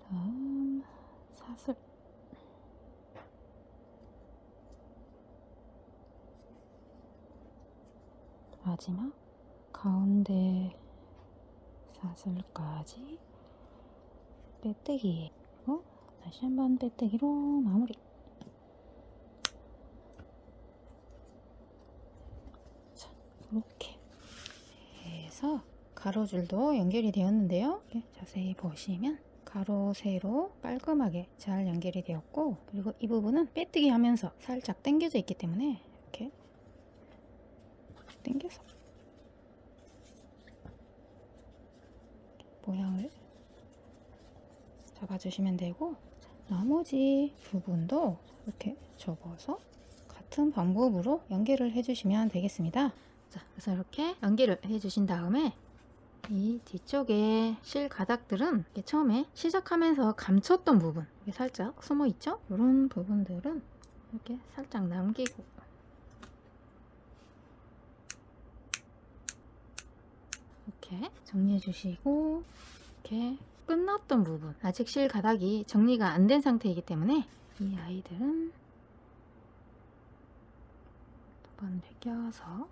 다음 사슬, 마지막 가운데 사슬까지 빼뜨기. 그리고 다시 한번 빼뜨기로 마무리. 이렇게 해서 가로줄도 연결이 되었는데요. 자세히 보시면 가로, 세로 깔끔하게 잘 연결이 되었고, 그리고 이 부분은 빼뜨기 하면서 살짝 당겨져 있기 때문에 이렇게 당겨서 모양을 잡아주시면 되고, 나머지 부분도 이렇게 접어서 같은 방법으로 연결을 해주시면 되겠습니다. 자, 그래서 이렇게 연결을 해주신 다음에 이 뒤쪽에 실 가닥들은 처음에 시작하면서 감췄던 부분, 이게 살짝 숨어 있죠? 이런 부분들은 이렇게 살짝 남기고 이렇게 정리해 주시고, 이렇게 끝났던 부분, 아직 실 가닥이 정리가 안 된 상태이기 때문에 이 아이들은 두 번 껴서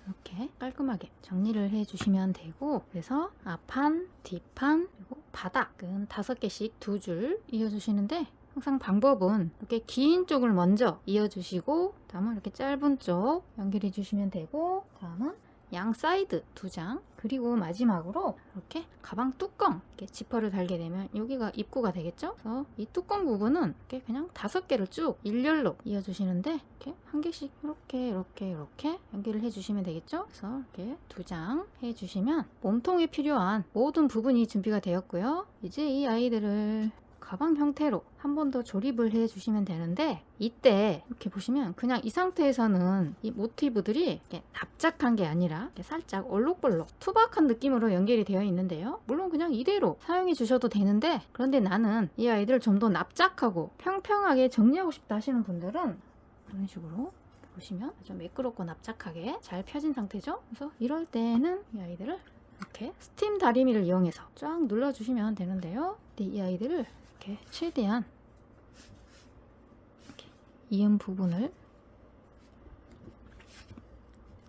이렇게 깔끔하게 정리를 해주시면 되고, 그래서 앞판, 뒷판, 그리고 바닥은 5개씩 2줄 이어주시는데, 항상 방법은 이렇게 긴 쪽을 먼저 이어주시고, 다음은 이렇게 짧은 쪽 연결해 주시면 되고, 다음은 양 사이드 2장, 그리고 마지막으로 이렇게 가방 뚜껑, 이렇게 지퍼를 달게 되면 여기가 입구가 되겠죠? 그래서 이 뚜껑 부분은 이렇게 그냥 5개를 쭉 일렬로 이어주시는데, 이렇게 한 개씩 이렇게 연결을 해주시면 되겠죠? 그래서 이렇게 2장 해주시면 몸통에 필요한 모든 부분이 준비가 되었고요. 이제 이 아이들을 가방 형태로 한 번 더 조립을 해 주시면 되는데, 이때 이렇게 보시면 그냥 이 상태에서는 이 모티브들이 이렇게 납작한 게 아니라 이렇게 살짝 얼룩벌룩 투박한 느낌으로 연결이 되어 있는데요. 물론 그냥 이대로 사용해 주셔도 되는데, 그런데 나는 이 아이들 좀 더 납작하고 평평하게 정리하고 싶다 하시는 분들은 이런 식으로 보시면 좀 매끄럽고 납작하게 잘 펴진 상태죠. 그래서 이럴 때는 이 아이들을 이렇게 스팀 다리미를 이용해서 쫙 눌러주시면 되는데요. 이 아이들을 이렇게 최대한 이렇게 이은 부분을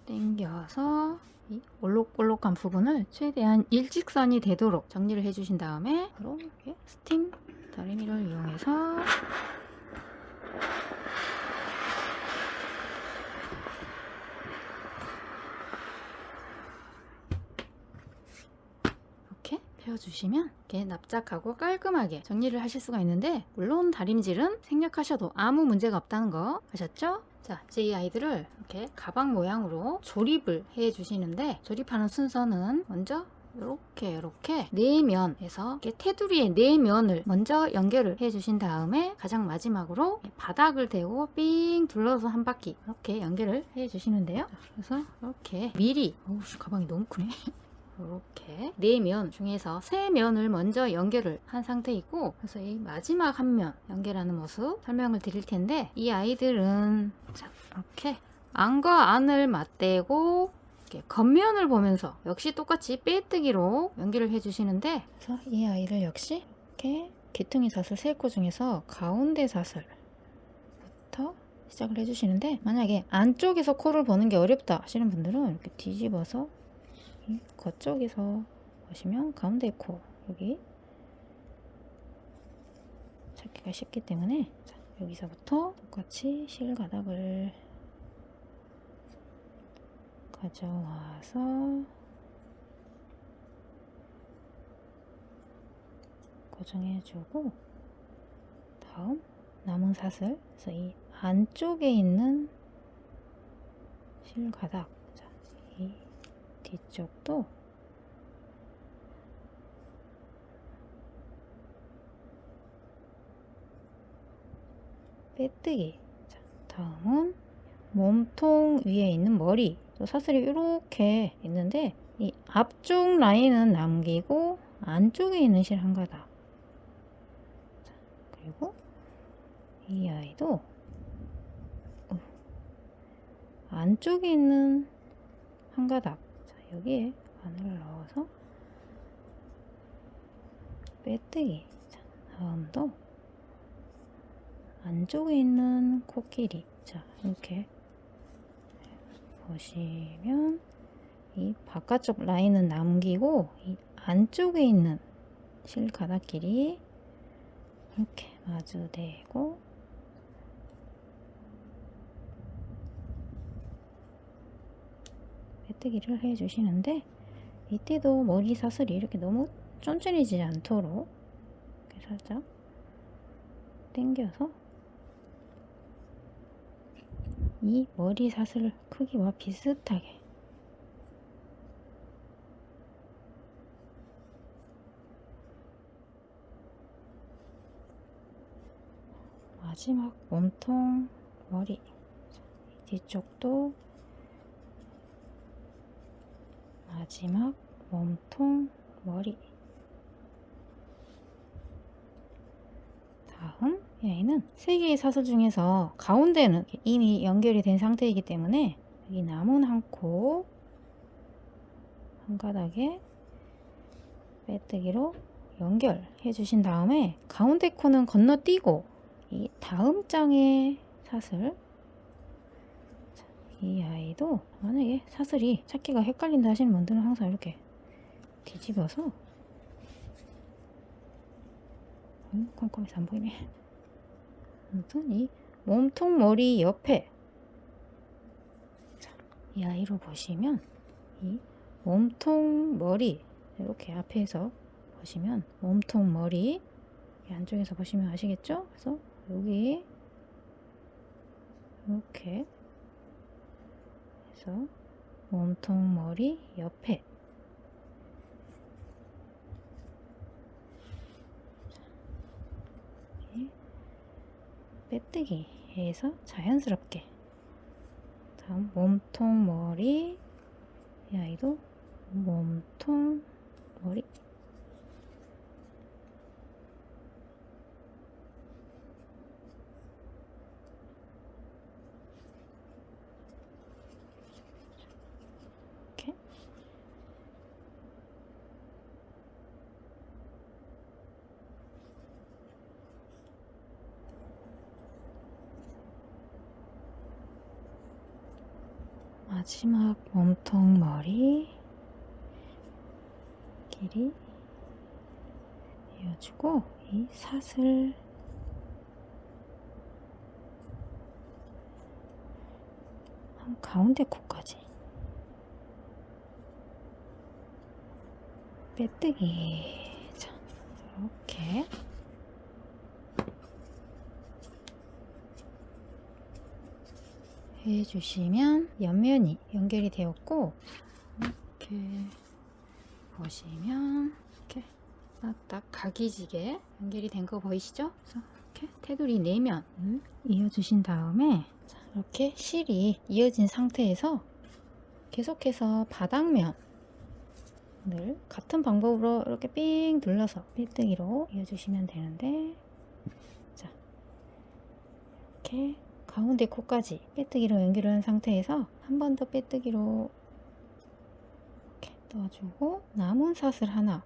당겨서 이 올록올록한 부분을 최대한 일직선이 되도록 정리를 해주신 다음에 바로 이렇게 스팀 다리미를 이용해서 펴주시면 이렇게 납작하고 깔끔하게 정리를 하실 수가 있는데, 물론 다림질은 생략하셔도 아무 문제가 없다는 거 아셨죠? 자, 이제 이 아이들을 이렇게 가방 모양으로 조립을 해 주시는데, 조립하는 순서는 먼저 이렇게 4면에서 이렇게 테두리의 4면을 먼저 연결을 해 주신 다음에, 가장 마지막으로 바닥을 대고 삥 둘러서 한 바퀴 이렇게 연결을 해 주시는데요. 그래서 이렇게 미리, 어우, 가방이 너무 크네. 이렇게 4면 중에서 3면을 먼저 연결을 한 상태이고, 그래서 이 마지막 한 면 연결하는 모습 설명을 드릴 텐데, 이 아이들은 자, 이렇게 안과 안을 맞대고 이렇게 겉면을 보면서 역시 똑같이 빼뜨기로 연결을 해주시는데, 그래서 이 아이를 역시 이렇게 귀퉁이 사슬 3코 중에서 가운데 사슬부터 시작을 해주시는데, 만약에 안쪽에서 코를 보는 게 어렵다 하시는 분들은 이렇게 뒤집어서 겉쪽에서 보시면 가운데 코 여기 찾기가 쉽기 때문에, 자, 여기서부터 똑같이 실 가닥을 가져와서 고정해주고, 다음 남은 사슬, 그래서 이 안쪽에 있는 실 가닥, 자, 이 뒤쪽도 빼뜨기. 자, 다음은 몸통 위에 있는 머리, 또 사슬이 이렇게 있는데, 이 앞쪽 라인은 남기고 안쪽에 있는 실 한 가닥. 자, 그리고 이 아이도 안쪽에 있는 한 가닥, 여기에 바늘을 넣어서 빼뜨기. 자, 다음도 안쪽에 있는 코끼리. 자, 이렇게 보시면 이 바깥쪽 라인은 남기고 이 안쪽에 있는 실 가닥끼리 이렇게 마주대고 빼뜨기를 해주시는데, 이때도 머리 사슬이 이렇게 너무 쫀쫀해지지 않도록 이렇게 살짝 당겨서 이 머리 사슬 크기와 비슷하게 마지막 몸통 머리, 뒤쪽도 마지막 몸통 머리. 다음 얘는 3개의 사슬 중에서 가운데는 이미 연결이 된 상태이기 때문에 여기 남은 한 코 한 가닥에 빼뜨기로 연결해 주신 다음에 가운데 코는 건너뛰고 이 다음 장의 사슬, 이 아이도 만약에 사슬이 찾기가 헷갈린다 하시는 분들은 항상 이렇게 뒤집어서, 꼼꼼해서 안 보이네. 아무튼 이 몸통 머리 옆에, 자, 이 아이로 보시면 이 몸통 머리, 이렇게 앞에서 보시면 몸통 머리, 안쪽에서 보시면 아시겠죠? 그래서 여기 이렇게 해서 몸통 머리 옆에 빼뜨기해서 자연스럽게, 다음 몸통 머리, 이 아이도 몸통 머리, 이렇게 마지막 몸통 머리 길이 이어주고 이 사슬 한 가운데 코까지 빼뜨기. 자, 이렇게 해주시면 옆면이 연결이 되었고, 이렇게 보시면 이렇게 딱 각이지게 연결이 된 거 보이시죠? 그래서 이렇게 테두리 4면 이어주신 다음에, 자, 이렇게 실이 이어진 상태에서 계속해서 바닥면을 같은 방법으로 이렇게 삥 둘러서 빼뜨기로 이어주시면 되는데, 자, 이렇게 가운데 코까지 빼뜨기로 연결을 한 상태에서 한 번 더 빼뜨기로 이렇게 떠주고, 남은 사슬 하나와,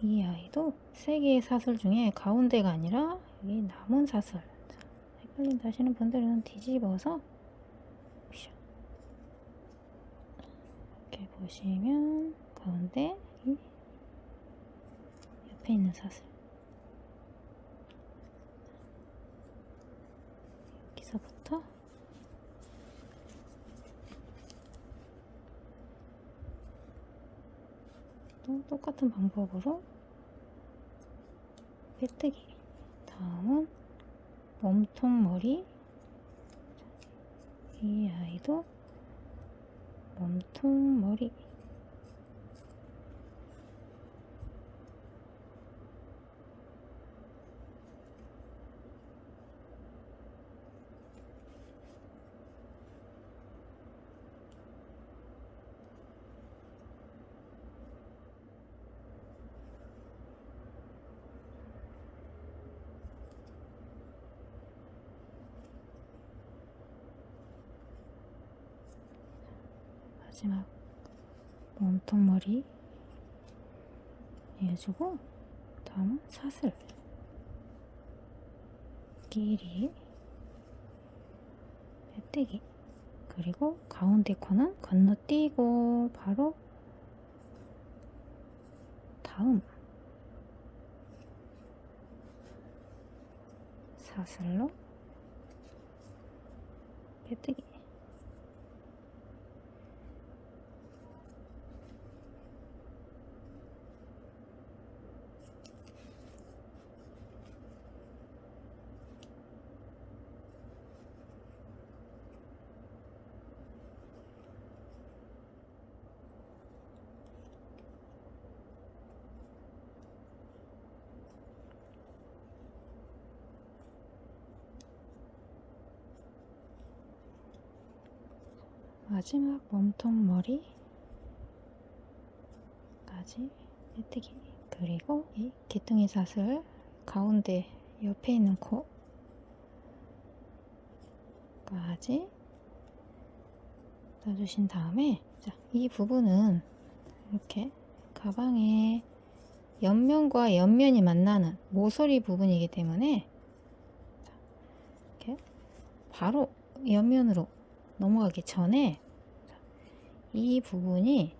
이 아이도 3개의 사슬 중에 가운데가 아니라 여기 남은 사슬, 헷갈린다 하시는 분들은 뒤집어서 이렇게 보시면 가운데 이 옆에 있는 사슬, 여기서부터 또 똑같은 방법으로 빼뜨기. 다음은 몸통 머리, 이 아이도 몸통 머리, 마지막 몸통 머리 이어주고, 다음은 사슬 끼리 빼뜨기 그리고 가운데 코는 건너뛰고 바로 다음 사슬로 빼뜨기. 마지막 몸통 머리까지 빼뜨기. 그리고 이 기둥이 사슬 가운데 옆에 있는 코까지 넣어주신 다음에, 자, 이 부분은 이렇게 가방의 옆면과 옆면이 만나는 모서리 부분이기 때문에 이렇게 바로 옆면으로 넘어가기 전에 이 부분이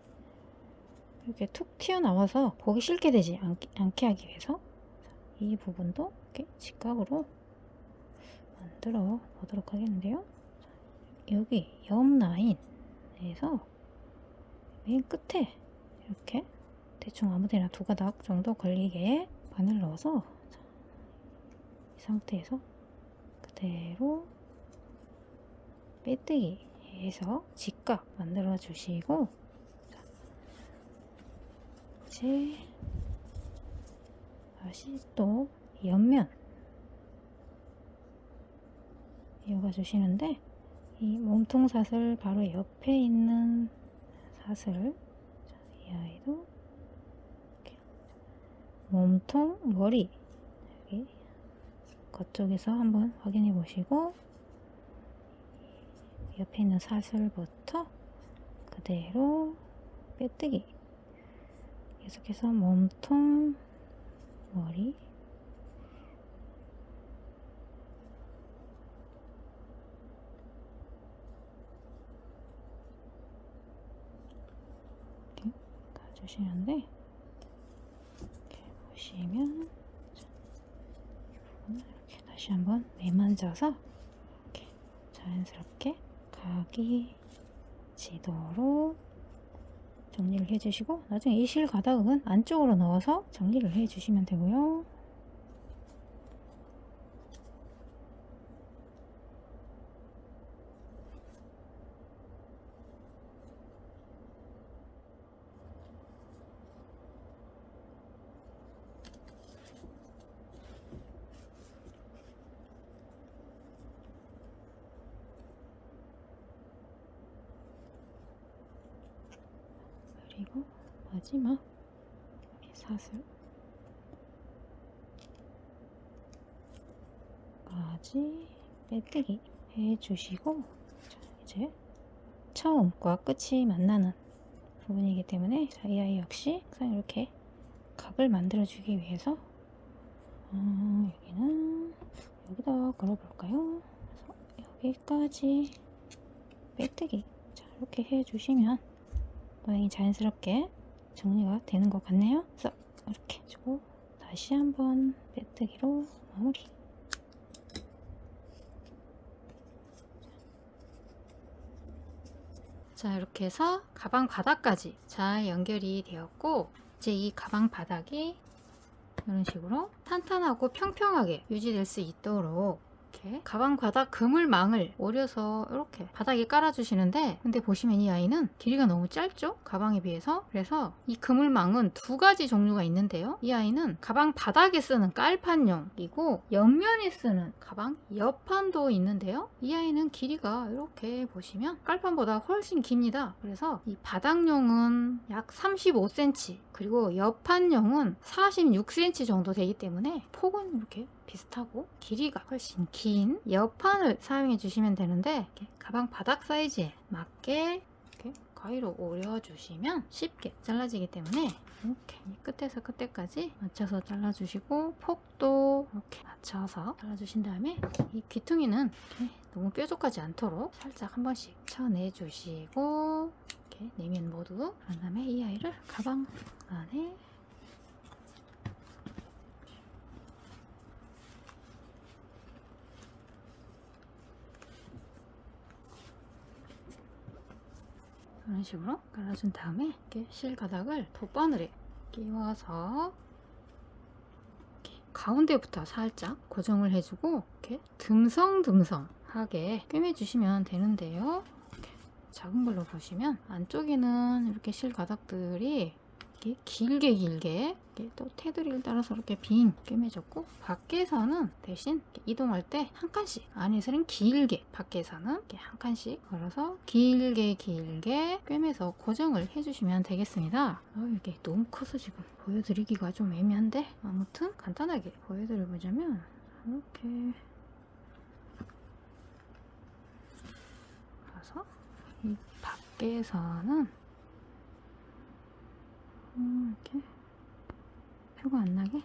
이렇게 툭 튀어나와서 보기 싫게 되지 않게 하기 위해서 이 부분도 이렇게 직각으로 만들어 보도록 하겠는데요. 여기 옆 라인에서 맨 끝에 이렇게 대충 아무데나 두 가닥 정도 걸리게 바늘 넣어서 이 상태에서 그대로 빼뜨기 해서 직각 만들어 주시고, 이제 다시 또 옆면 이어가 주시는데, 이 몸통 사슬 바로 옆에 있는 사슬, 이 아이도 이렇게 몸통 머리 여기 그쪽에서 한번 확인해 보시고, 옆에 있는 사슬부터 그대로 빼뜨기. 계속해서 몸통 머리 이렇게 가주시는데, 이렇게 보시면 이 부분을 이렇게 다시 한번 매만져서 이렇게 자연스럽게 각이 지도록 정리를 해주시고, 나중에 이 실 가닥은 안쪽으로 넣어서 정리를 해주시면 되고요. 그리고 마지막 이렇게 사슬까지 빼뜨기 해주시고, 자, 이제 처음과 끝이 만나는 부분이기 때문에, 자, 이 아이 역시 항상 이렇게 각을 만들어 주기 위해서 여기는 여기다 걸어볼까요? 그래서 여기까지 빼뜨기, 자, 이렇게 해주시면 모양이 자연스럽게 정리가 되는 것 같네요. 그래서 이렇게 해주고 다시 한번 빼뜨기로 마무리. 자, 이렇게 해서 가방 바닥까지 잘 연결이 되었고, 이제 이 가방 바닥이 이런 식으로 탄탄하고 평평하게 유지될 수 있도록 이렇게 가방 바닥 그물망을 오려서 이렇게 바닥에 깔아주시는데, 근데 보시면 이 아이는 길이가 너무 짧죠? 가방에 비해서. 그래서 이 그물망은 두 가지 종류가 있는데요. 이 아이는 가방 바닥에 쓰는 깔판용이고, 옆면에 쓰는 가방 옆판도 있는데요. 이 아이는 길이가 이렇게 보시면 깔판보다 훨씬 깁니다. 그래서 이 바닥용은 약 35cm, 그리고 옆판용은 46cm 정도 되기 때문에 폭은 이렇게 비슷하고 길이가 훨씬 긴 옆판을 사용해 주시면 되는데, 이렇게 가방 바닥 사이즈에 맞게 이렇게 가위로 오려 주시면 쉽게 잘라지기 때문에 이렇게 끝에서 끝에까지 맞춰서 잘라주시고 폭도 이렇게 맞춰서 잘라주신 다음에 이 귀퉁이는 이렇게 너무 뾰족하지 않도록 살짝 한 번씩 쳐내주시고 이렇게 내면 모두. 그런 다음에 이 아이를 가방 안에 이런 식으로 깔아준 다음에 이렇게 실가닥을 돗바늘에 끼워서 이렇게 가운데부터 살짝 고정을 해주고 이렇게 듬성듬성하게 꿰매주시면 되는데요. 이렇게 작은 걸로 보시면 안쪽에는 이렇게 실가닥들이 이렇게 길게 이렇게 또 테두리를 따라서 이렇게 빙 꿰매졌고, 밖에서는 대신 이동할 때 한 칸씩, 안에서는 길게, 밖에서는 이렇게 한 칸씩 걸어서 길게 꿰매서 고정을 해주시면 되겠습니다. 이게 너무 커서 지금 보여드리기가 좀 애매한데 아무튼 간단하게 보여드려보자면 이렇게 가서 이 밖에서는 이렇게 표가 안 나게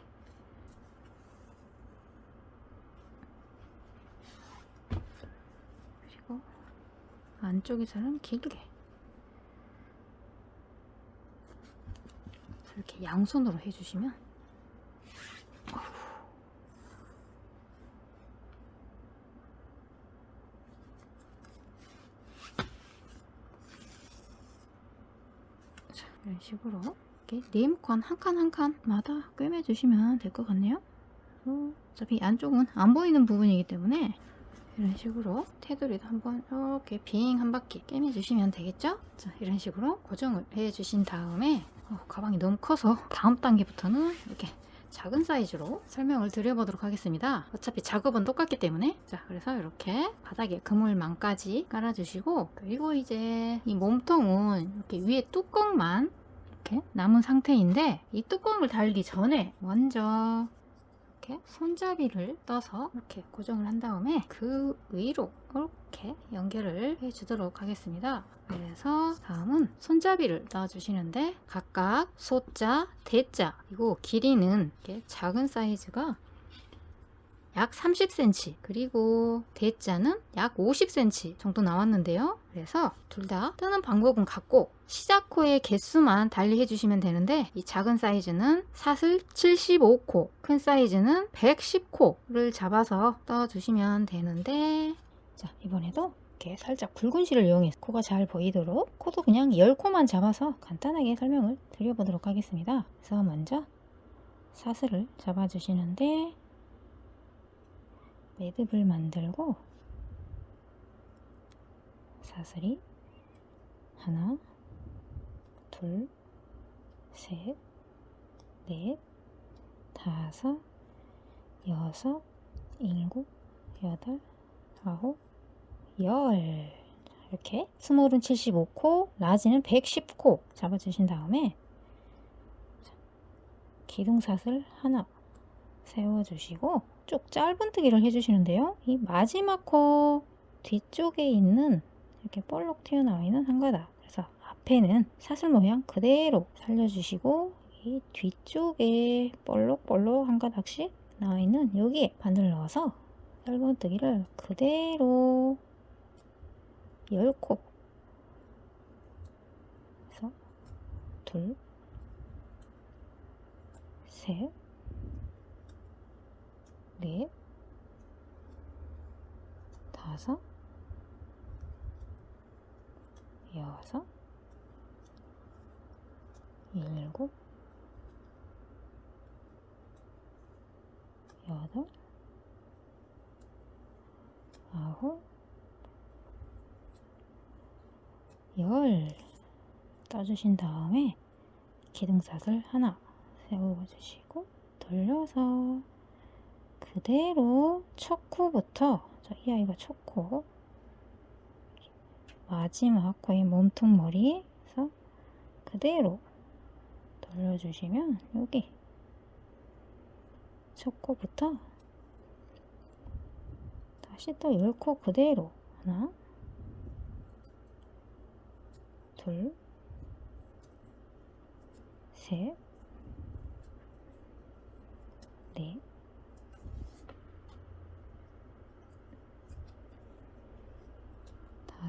그리고 안쪽에서는 길게 이렇게 양손으로 해주시면 자, 이런 식으로 네모칸 한 칸 한 칸마다 꿰매주시면 될 것 같네요. 어차피 안쪽은 안 보이는 부분이기 때문에 이런 식으로 테두리도 한번 이렇게 빙 한 바퀴 꿰매주시면 되겠죠? 자, 이런 식으로 고정을 해주신 다음에 가방이 너무 커서 다음 단계부터는 이렇게 작은 사이즈로 설명을 드려보도록 하겠습니다. 어차피 작업은 똑같기 때문에. 자, 그래서 이렇게 바닥에 그물망까지 깔아주시고, 그리고 이제 이 몸통은 이렇게 위에 뚜껑만 이렇게 남은 상태인데, 이 뚜껑을 달기 전에 먼저 이렇게 손잡이를 떠서 이렇게 고정을 한 다음에 그 위로 이렇게 연결을 해주도록 하겠습니다. 그래서 다음은 손잡이를 넣어주시는데, 각각 소자, 대자, 그리고 길이는 이렇게 작은 사이즈가 약 30cm, 그리고 대자는 약 50cm 정도 나왔는데요. 그래서 둘 다 뜨는 방법은 같고 시작코의 개수만 달리 해주시면 되는데, 이 작은 사이즈는 사슬 75코, 큰 사이즈는 110코를 잡아서 떠주시면 되는데, 자, 이번에도 이렇게 살짝 붉은 실을 이용해서 코가 잘 보이도록 코도 그냥 10코만 잡아서 간단하게 설명을 드려보도록 하겠습니다. 그래서 먼저 사슬을 잡아주시는데, 매듭을 만들고 사슬이 하나, 둘, 셋, 넷, 다섯, 여섯, 일곱, 여덟, 아홉, 열. 이렇게 스몰은 75코, 라지는 110코 잡아주신 다음에 기둥사슬 하나 세워주시고 쭉 짧은뜨기를 해주시는데요. 이 마지막 코 뒤쪽에 있는 이렇게 볼록 튀어나와 있는 한 가닥, 그래서 앞에는 사슬 모양 그대로 살려주시고, 이 뒤쪽에 볼록 한 가닥씩 나와 있는 여기에 바늘 넣어서 짧은뜨기를 그대로 10코, 그래서 둘, 셋, 넷, 다섯, 여섯, 일곱, 여덟, 아홉, 열 떠주신 다음에 기둥사슬 하나 세워주시고 돌려서 그대로 첫 코부터, 이 아이가 첫 코, 마지막 코의 몸통 머리에서 그대로 돌려주시면 여기 첫 코부터 다시 또 10코 그대로 하나, 둘, 셋,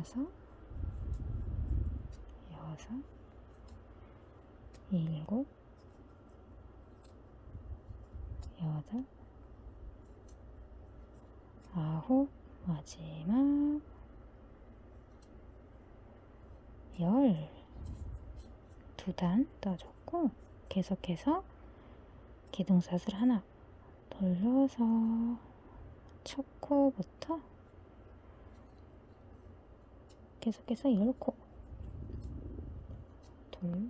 다섯, 여섯, 일곱, 여덟, 아홉, 마지막 열. 두 단 떠줬고 계속해서 기둥사슬 하나 돌려서 첫 코부터 계속해서 10코, 둘,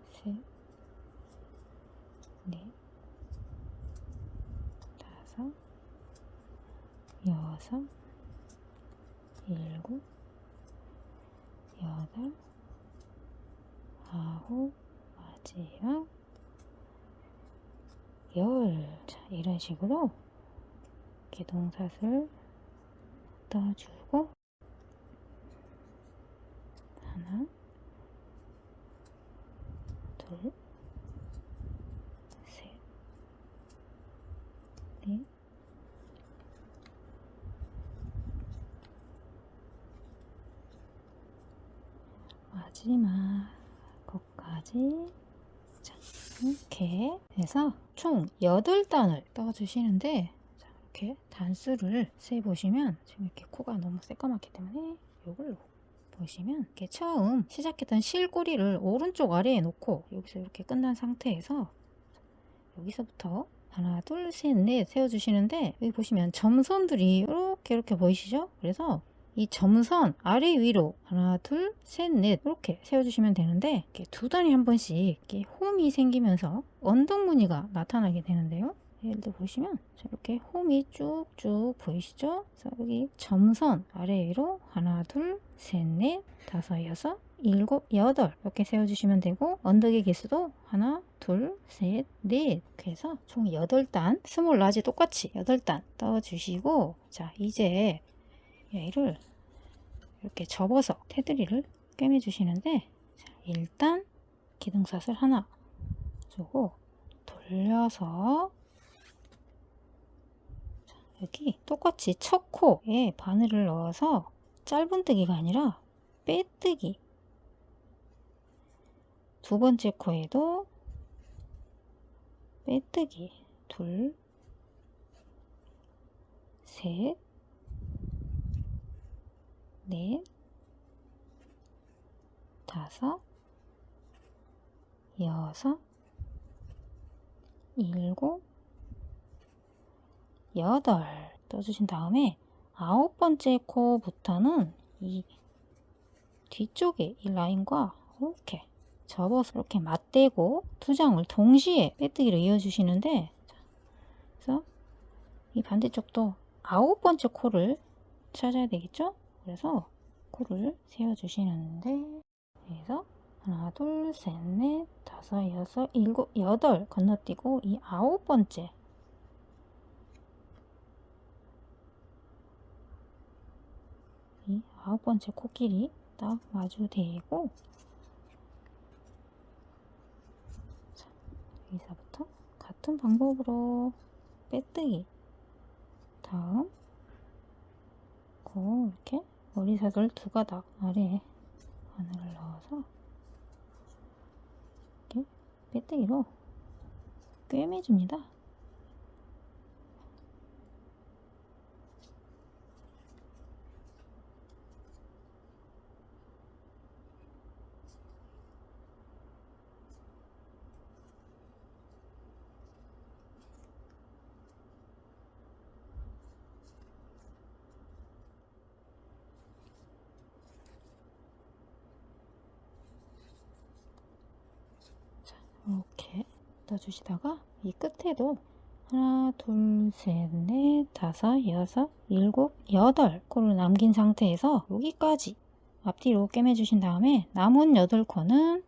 셋, 넷, 다섯, 여섯, 일곱, 여덟, 아홉, 마지막 열. 자, 이런 식으로 기둥사슬 떠주고 하나, 둘, 셋, 넷, 마지막 것까지. 자, 이렇게 해서 총 8단을 떠주시는데, 자, 이렇게 단수를 세보시면 지금 이렇게 코가 너무 새까맣기 때문에 이걸로 보시면 이렇게 처음 시작했던 실꼬리를 오른쪽 아래에 놓고 여기서 이렇게 끝난 상태에서 여기서부터 하나, 둘, 셋, 넷 세워주시는데, 여기 보시면 점선들이 이렇게 보이시죠? 그래서 이 점선 아래 위로 하나, 둘, 셋, 넷 이렇게 세워주시면 되는데, 이렇게 두 단이 한 번씩 이렇게 홈이 생기면서 언덕 무늬가 나타나게 되는데요. 예를 들어 보시면 이렇게 홈이 쭉쭉 보이시죠? 그래서 여기 점선 아래 위로 하나, 둘, 셋, 넷, 다섯, 여섯, 일곱, 여덟 이렇게 세워주시면 되고, 언덕의 개수도 하나, 둘, 셋, 넷 이렇게 해서 총 8단, 스몰 라지 똑같이 8단 떠주시고, 자, 이제 얘를 이렇게 접어서 테두리를 꿰매주시는데, 자, 일단 기둥사슬 하나 주고 돌려서, 자, 여기 똑같이 첫 코에 바늘을 넣어서 짧은뜨기가 아니라 빼뜨기, 두 번째 코에도 빼뜨기, 둘, 셋, 넷, 다섯, 여섯, 일곱, 여덟 떠주신 다음에 9번째 코부터는 이 뒤쪽에 이 라인과 이렇게 접어서 이렇게 맞대고 두 장을 동시에 빼뜨기로 이어주시는데, 그래서 이 반대쪽도 9번째 코를 찾아야 되겠죠? 그래서 코를 세워주시는데, 그래서 하나, 둘, 셋, 넷, 다섯, 여섯, 일곱, 여덟 건너뛰고 이 9번째 이 9번째 코끼리 딱 마주대고, 자, 여기서부터 같은 방법으로 빼뜨기, 다음 코 이렇게 머리사슬 두 가닥 아래에 바늘을 넣어서 이렇게 빼뜨기로 꿰매줍니다. 이렇게 떠주시다가 이 끝에도 하나, 둘, 셋, 넷, 다섯, 여섯, 일곱, 여덟 코를 남긴 상태에서 여기까지 앞뒤로 꿰매주신 다음에 남은 8코는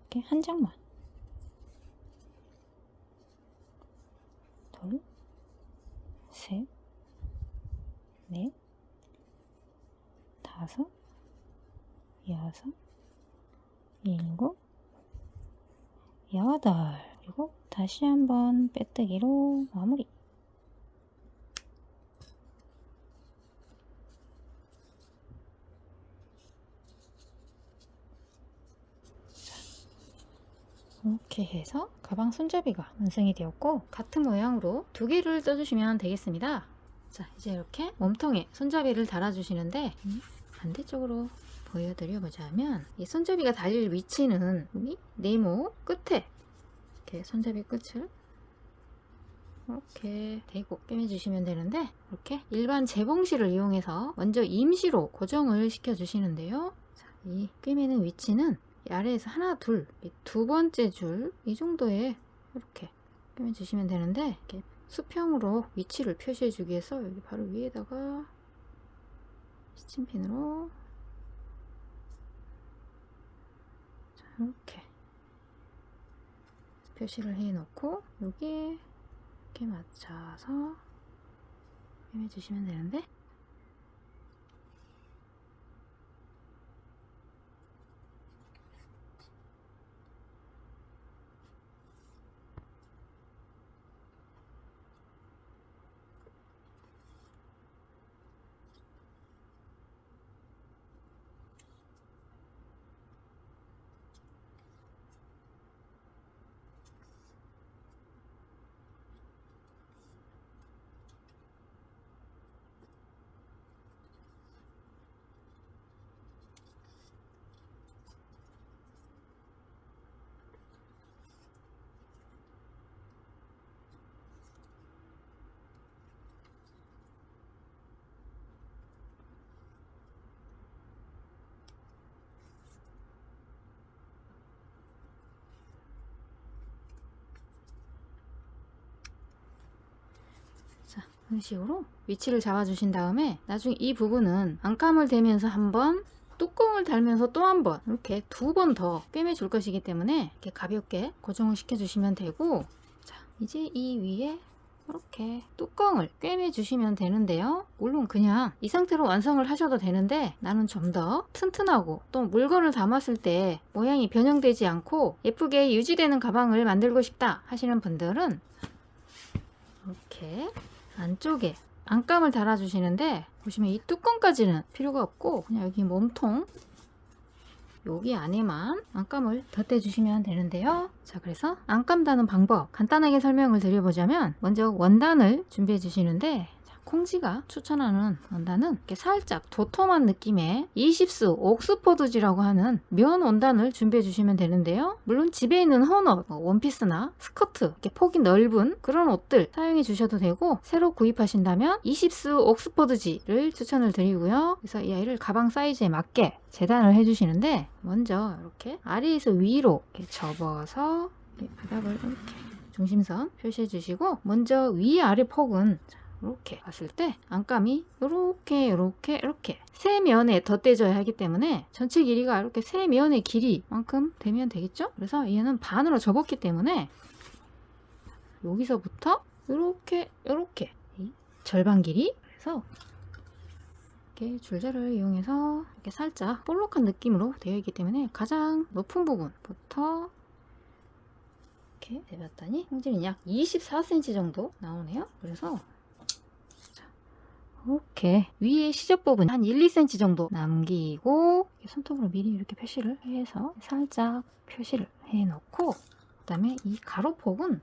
이렇게 한 장만, 둘, 셋, 넷, 다섯, 여섯, 일곱, 여덟, 그리고 다시 한번 빼뜨기로 마무리. 이렇게 해서 가방 손잡이가 완성이 되었고, 같은 모양으로 두 개를 떠주시면 되겠습니다. 자, 이제 이렇게 몸통에 손잡이를 달아주시는데, 반대쪽으로 보여드려 보자면, 이 손잡이가 달릴 위치는 이 네모 끝에 이렇게 손잡이 끝을 이렇게 대고 꿰매주시면 되는데, 이렇게 일반 재봉실을 이용해서 먼저 임시로 고정을 시켜주시는데요. 자, 이 꿰매는 위치는 이 아래에서 하나, 둘, 두 번째 줄 이 정도에 이렇게 꿰매주시면 되는데, 이렇게 수평으로 위치를 표시해주기 위해서 여기 바로 위에다가 시침핀으로 이렇게 표시를 해 놓고 여기에 이렇게 맞춰서 꿰매주시면 되는데, 자, 이런 식으로 위치를 잡아주신 다음에 나중에 이 부분은 안감을 대면서 한번, 뚜껑을 달면서 또 한 번, 이렇게 두 번 더 꿰매 줄 것이기 때문에 이렇게 가볍게 고정을 시켜주시면 되고, 자, 이제 이 위에 이렇게 뚜껑을 꿰매 주시면 되는데요. 물론 그냥 이 상태로 완성을 하셔도 되는데, 나는 좀 더 튼튼하고 또 물건을 담았을 때 모양이 변형되지 않고 예쁘게 유지되는 가방을 만들고 싶다 하시는 분들은 이렇게 안쪽에 안감을 달아주시는데, 보시면 이 뚜껑까지는 필요가 없고 그냥 여기 몸통 여기 안에만 안감을 덧대주시면 되는데요. 자, 그래서 안감 다는 방법 간단하게 설명을 드려보자면, 먼저 원단을 준비해 주시는데, 콩지가 추천하는 원단은 이렇게 살짝 도톰한 느낌의 20스 옥스퍼드지라고 하는 면 원단을 준비해 주시면 되는데요. 물론 집에 있는 헌옷, 원피스나 스커트, 이렇게 폭이 넓은 그런 옷들 사용해 주셔도 되고, 새로 구입하신다면 20스 옥스퍼드지를 추천을 드리고요. 그래서 이 아이를 가방 사이즈에 맞게 재단을 해 주시는데, 먼저 이렇게 아래에서 위로 이렇게 접어서 이렇게 바닥을 이렇게 중심선 표시해 주시고, 먼저 위아래 폭은 이렇게 봤을 때 안감이 이렇게 세 면에 덧대져야 하기 때문에 전체 길이가 이렇게 세 면의 길이만큼 되면 되겠죠? 그래서 얘는 반으로 접었기 때문에 여기서부터 이렇게 절반 길이, 그래서 이렇게 줄자를 이용해서 이렇게 살짝 볼록한 느낌으로 되어 있기 때문에 가장 높은 부분부터 이렇게 재봤더니 홍지는 약 24cm 정도 나오네요. 그래서 이렇게 위에 시접 부분 한 1, 2cm 정도 남기고, 손톱으로 미리 이렇게 표시를 해서 살짝 표시를 해 놓고, 그 다음에 이 가로폭은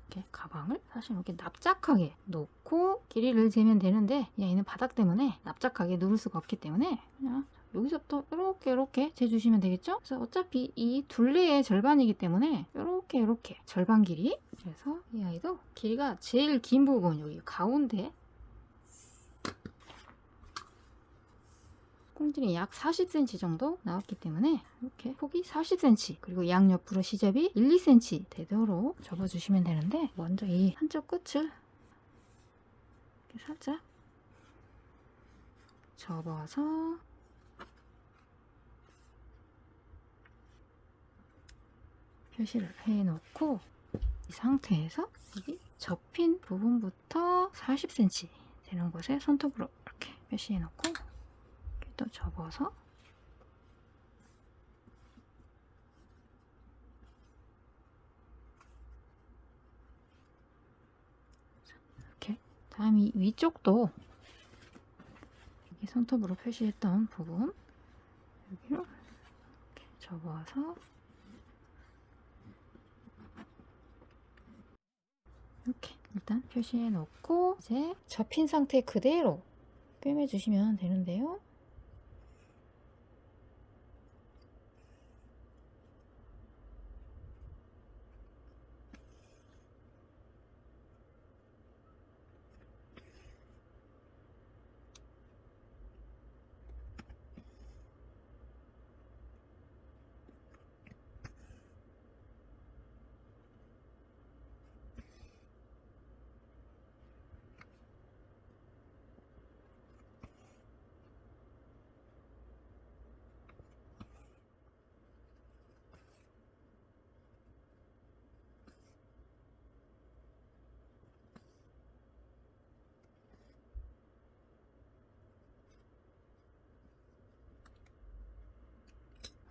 이렇게 가방을 사실 이렇게 납작하게 놓고 길이를 재면 되는데, 얘는 바닥 때문에 납작하게 누를 수가 없기 때문에 그냥 여기서부터 이렇게 재주시면 되겠죠? 그래서 어차피 이 둘레의 절반이기 때문에 이렇게 절반 길이, 그래서 이 아이도 길이가 제일 긴 부분 여기 가운데 콩질이 약 40cm 정도 나왔기 때문에 이렇게 폭이 40cm, 그리고 양옆으로 시접이 1, 2cm 되도록 접어주시면 되는데, 먼저 이 한쪽 끝을 이렇게 살짝 접어서 표시를 해놓고, 이 상태에서 여기 접힌 부분부터 40cm 되는 곳에 손톱으로 이렇게 표시해놓고 또 접어서 이렇게, 다음 이 위쪽도 여기 손톱으로 표시했던 부분 여기로 이렇게 접어서 이렇게 일단 표시해 놓고 이제 접힌 상태 그대로 꿰매 주시면 되는데요.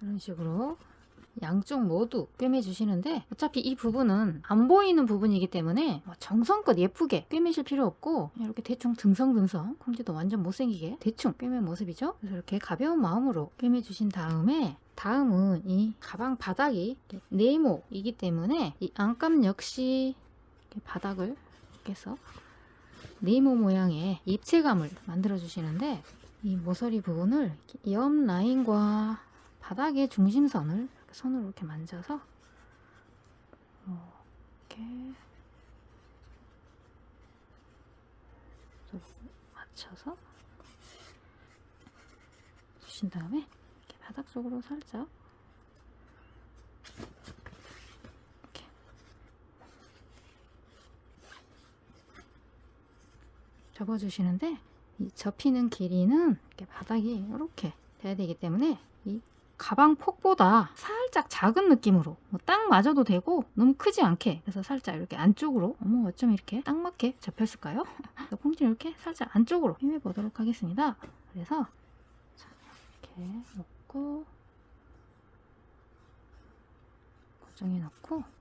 이런 식으로 양쪽 모두 꿰매 주시는데 어차피 이 부분은 안 보이는 부분이기 때문에 정성껏 예쁘게 꿰매실 필요 없고 그냥 이렇게 대충 듬성듬성 콩지도 완전 못생기게 대충 꿰맨 모습이죠. 그래서 이렇게 가벼운 마음으로 꿰매 주신 다음에 다음은 이 가방 바닥이 네모이기 때문에 이 안감 역시 이렇게 바닥을 이렇게 해서 네모 모양의 입체감을 만들어 주시는데 이 모서리 부분을 옆 라인과 바닥의 중심선을 손으로 이렇게 만져서 이렇게 맞춰서 주신 다음에 이렇게 바닥 쪽으로 살짝 이렇게 접어주시는데 이 접히는 길이는 이렇게 바닥이 이렇게 돼야 되기 때문에 이 가방 폭보다 살짝 작은 느낌으로 딱 맞아도 되고 너무 크지 않게 그래서 살짝 이렇게 안쪽으로 어쩜 이렇게 딱 맞게 접혔을까요? 콩지를 이렇게 살짝 안쪽으로 힘해 보도록 하겠습니다. 그래서 이렇게 놓고 고정해 놓고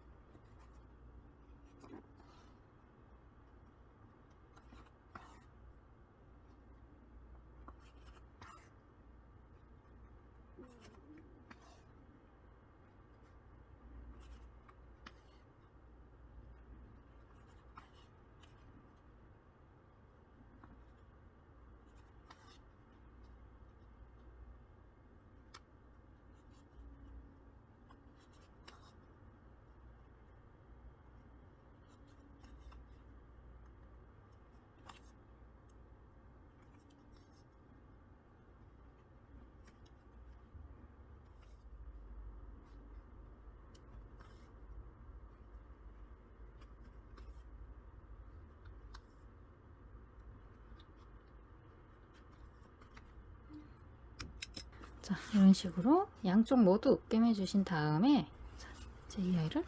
자, 이런 식으로 양쪽 모두 꿰매 주신 다음에 자, 이제 이 아이를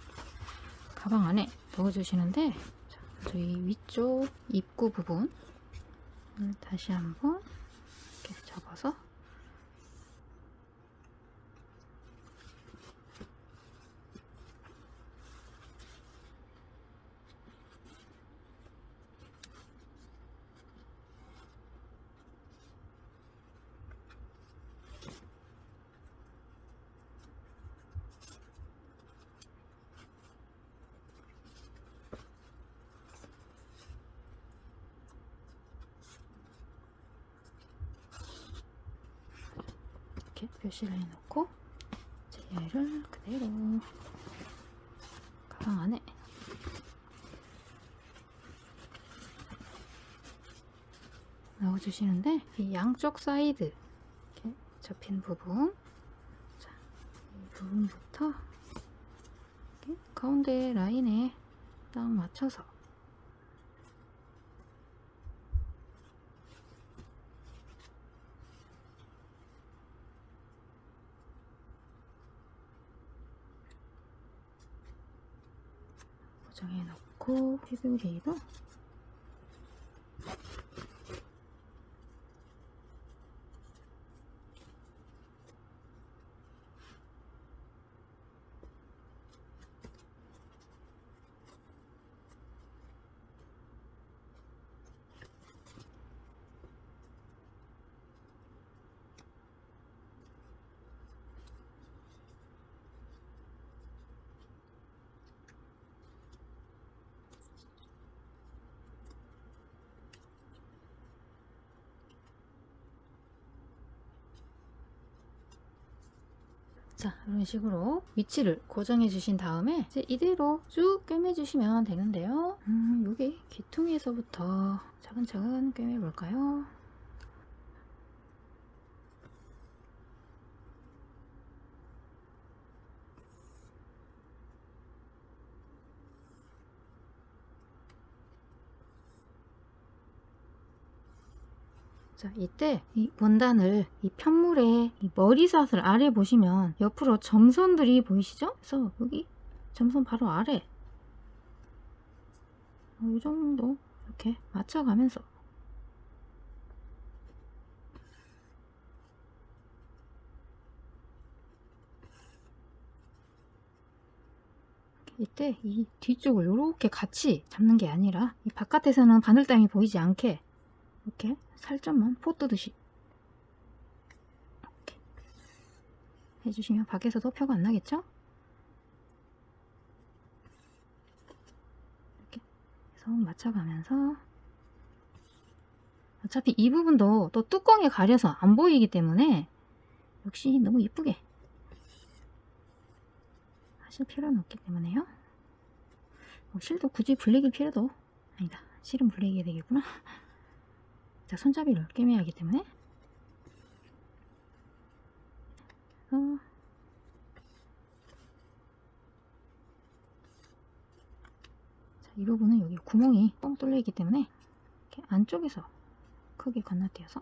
가방 안에 넣어 주시는데 자, 저희 위쪽 입구 부분을 다시 한번 이렇게 접어서 이렇게 표시를 해놓고 얘를 그대로 가방 안에 넣어주시는데 이 양쪽 사이드 이렇게 접힌 부분 자, 이 부분부터 이렇게 가운데 라인에 딱 맞춰서 고정해 놓고 피부리도 자, 이런 식으로 위치를 고정해 주신 다음에 이제 이대로 쭉 꿰매 주시면 되는데요. 여기 귀퉁이에서부터 차근차근 꿰매 볼까요? 자, 이때 이 원단을 이 편물의 이 머리삿을 아래 보시면 옆으로 점선들이 보이시죠? 그래서 여기 점선 바로 아래 이 정도 이렇게 맞춰가면서 이때 이 뒤쪽을 이렇게 같이 잡는 게 아니라 이 바깥에서는 바늘땀이 보이지 않게 이렇게 살짝만 포 뜨듯이 이렇게 해주시면 밖에서도 표가 안 나겠죠? 이렇게 해서 맞춰가면서 어차피 이 부분도 또 뚜껑에 가려서 안 보이기 때문에 역시 너무 이쁘게 하실 필요는 없기 때문에요. 실도 굳이 블랙일 필요도 아니다. 실은 블랙이 되겠구나. 자, 손잡이를 꿰매야 하기 때문에 자, 이 부분은 여기 구멍이 뻥 뚫려 있기 때문에 이렇게 안쪽에서 크게 건너뛰어서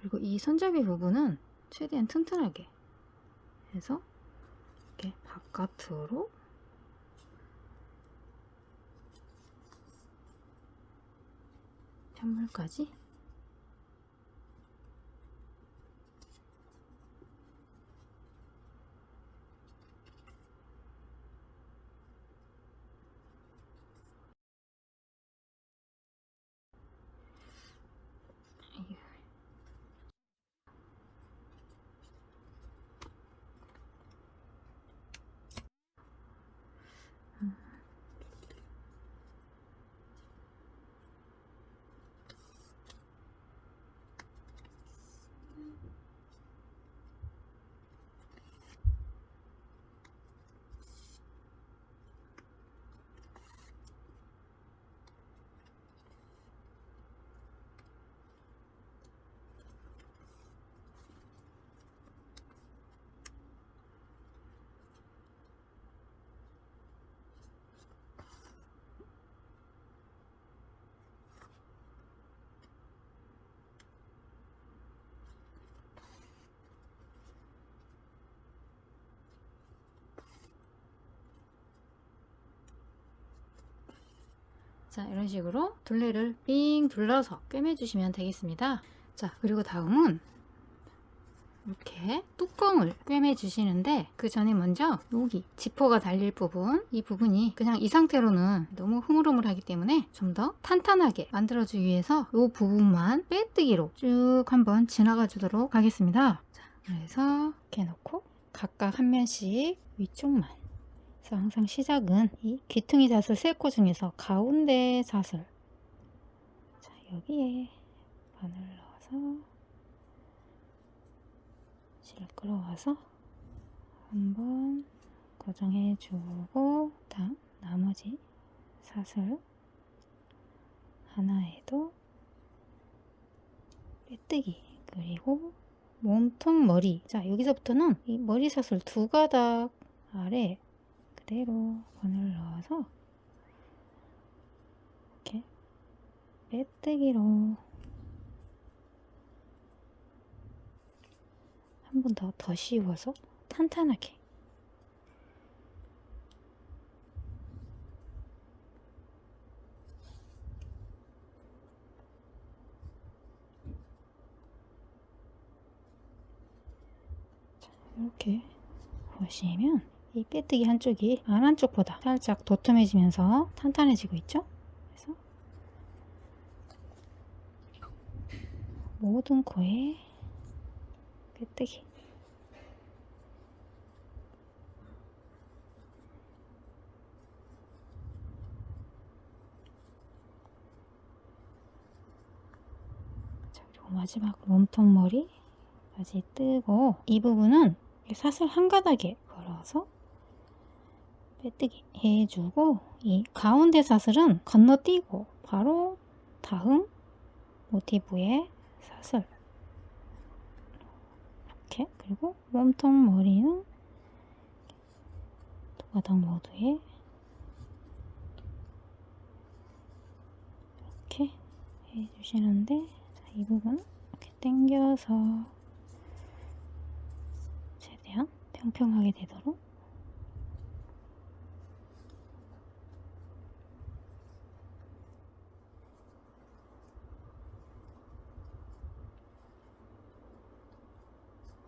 그리고 이 손잡이 부분은 최대한 튼튼하게 해서 이렇게 바깥으로 편물까지 자, 이런 식으로 둘레를 삥 둘러서 꿰매 주시면 되겠습니다. 자, 그리고 다음은 이렇게 뚜껑을 꿰매 주시는데 그 전에 먼저 여기 지퍼가 달릴 부분, 이 부분이 그냥 이 상태로는 너무 흐물흐물하기 때문에 좀 더 탄탄하게 만들어 주기 위해서 이 부분만 빼뜨기로 쭉 한번 지나가 주도록 하겠습니다. 자, 그래서 이렇게 놓고 각각 한 면씩 위쪽만, 그래서 항상 시작은 이 귀퉁이 사슬 3코 중에서 가운데 사슬, 자, 여기에 바늘 넣어서 실을 끌어와서 한번 고정해 주고, 다음 나머지 사슬 하나에도 빼뜨기, 그리고 몸통 머리, 자, 여기서부터는 이 머리 사슬 2가닥 아래 그대로 바늘을 넣어서 이렇게 빼뜨기로 한 번 더 씌워서 탄탄하게 이렇게 보시면 이 빼뜨기 한쪽이 안 한쪽보다 살짝 도톰해지면서 탄탄해지고 있죠. 그래서 모든 코에 빼뜨기. 자, 그리고 마지막 몸통 머리까지 뜨고 이 부분은 사슬 한 가닥에 걸어서 빼뜨기 해주고 이 가운데 사슬은 건너뛰고 바로 다음 모티브의 사슬 이렇게. 그리고 몸통 머리는 두 가닥 모두에 이렇게 해주시는데, 자, 이 부분 이렇게 당겨서 최대한 평평하게 되도록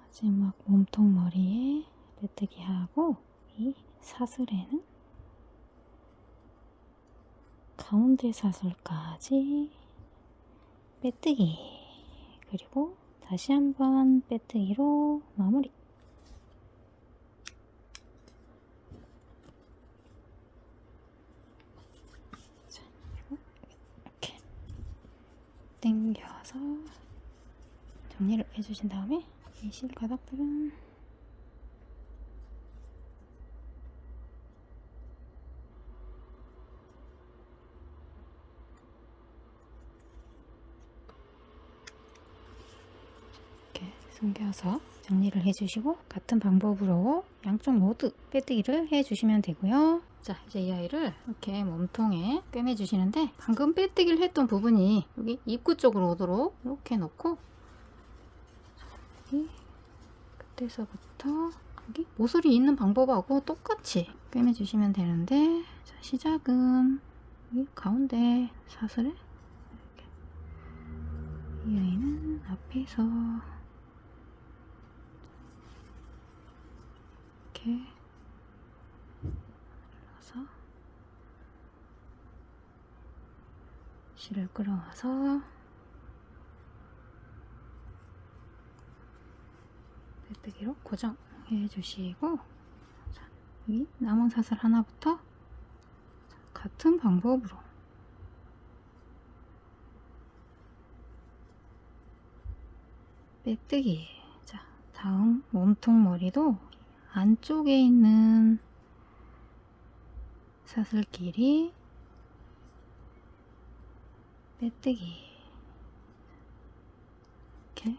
마지막 몸통 머리에 빼뜨기 하고 이 사슬에는 가운데 사슬까지 빼뜨기, 그리고 다시 한번 빼뜨기로 마무리. 자, 그리고 이렇게 당겨서 정리를 해주신 다음에 이 실가닥들은 이렇게 숨겨서 정리를 해주시고 같은 방법으로 양쪽 모두 빼뜨기를 해주시면 되고요. 자, 이제 이 아이를 이렇게 몸통에 꿰매 주시는데, 방금 빼뜨기를 했던 부분이 여기 입구 쪽으로 오도록 이렇게 놓고 여기 끝에서부터 여기 모서리 있는 방법하고 똑같이 꿰매 주시면 되는데, 자, 시작은 여기 가운데 사슬에 이렇게, 이 아이는 앞에서 이렇게 눌러서 실을 끌어와서 빼뜨기로 고정해 주시고, 자, 여기 남은 사슬 하나부터 같은 방법으로 빼뜨기. 자, 다음 몸통 머리도 안쪽에 있는 사슬 길이 빼뜨기. 이렇게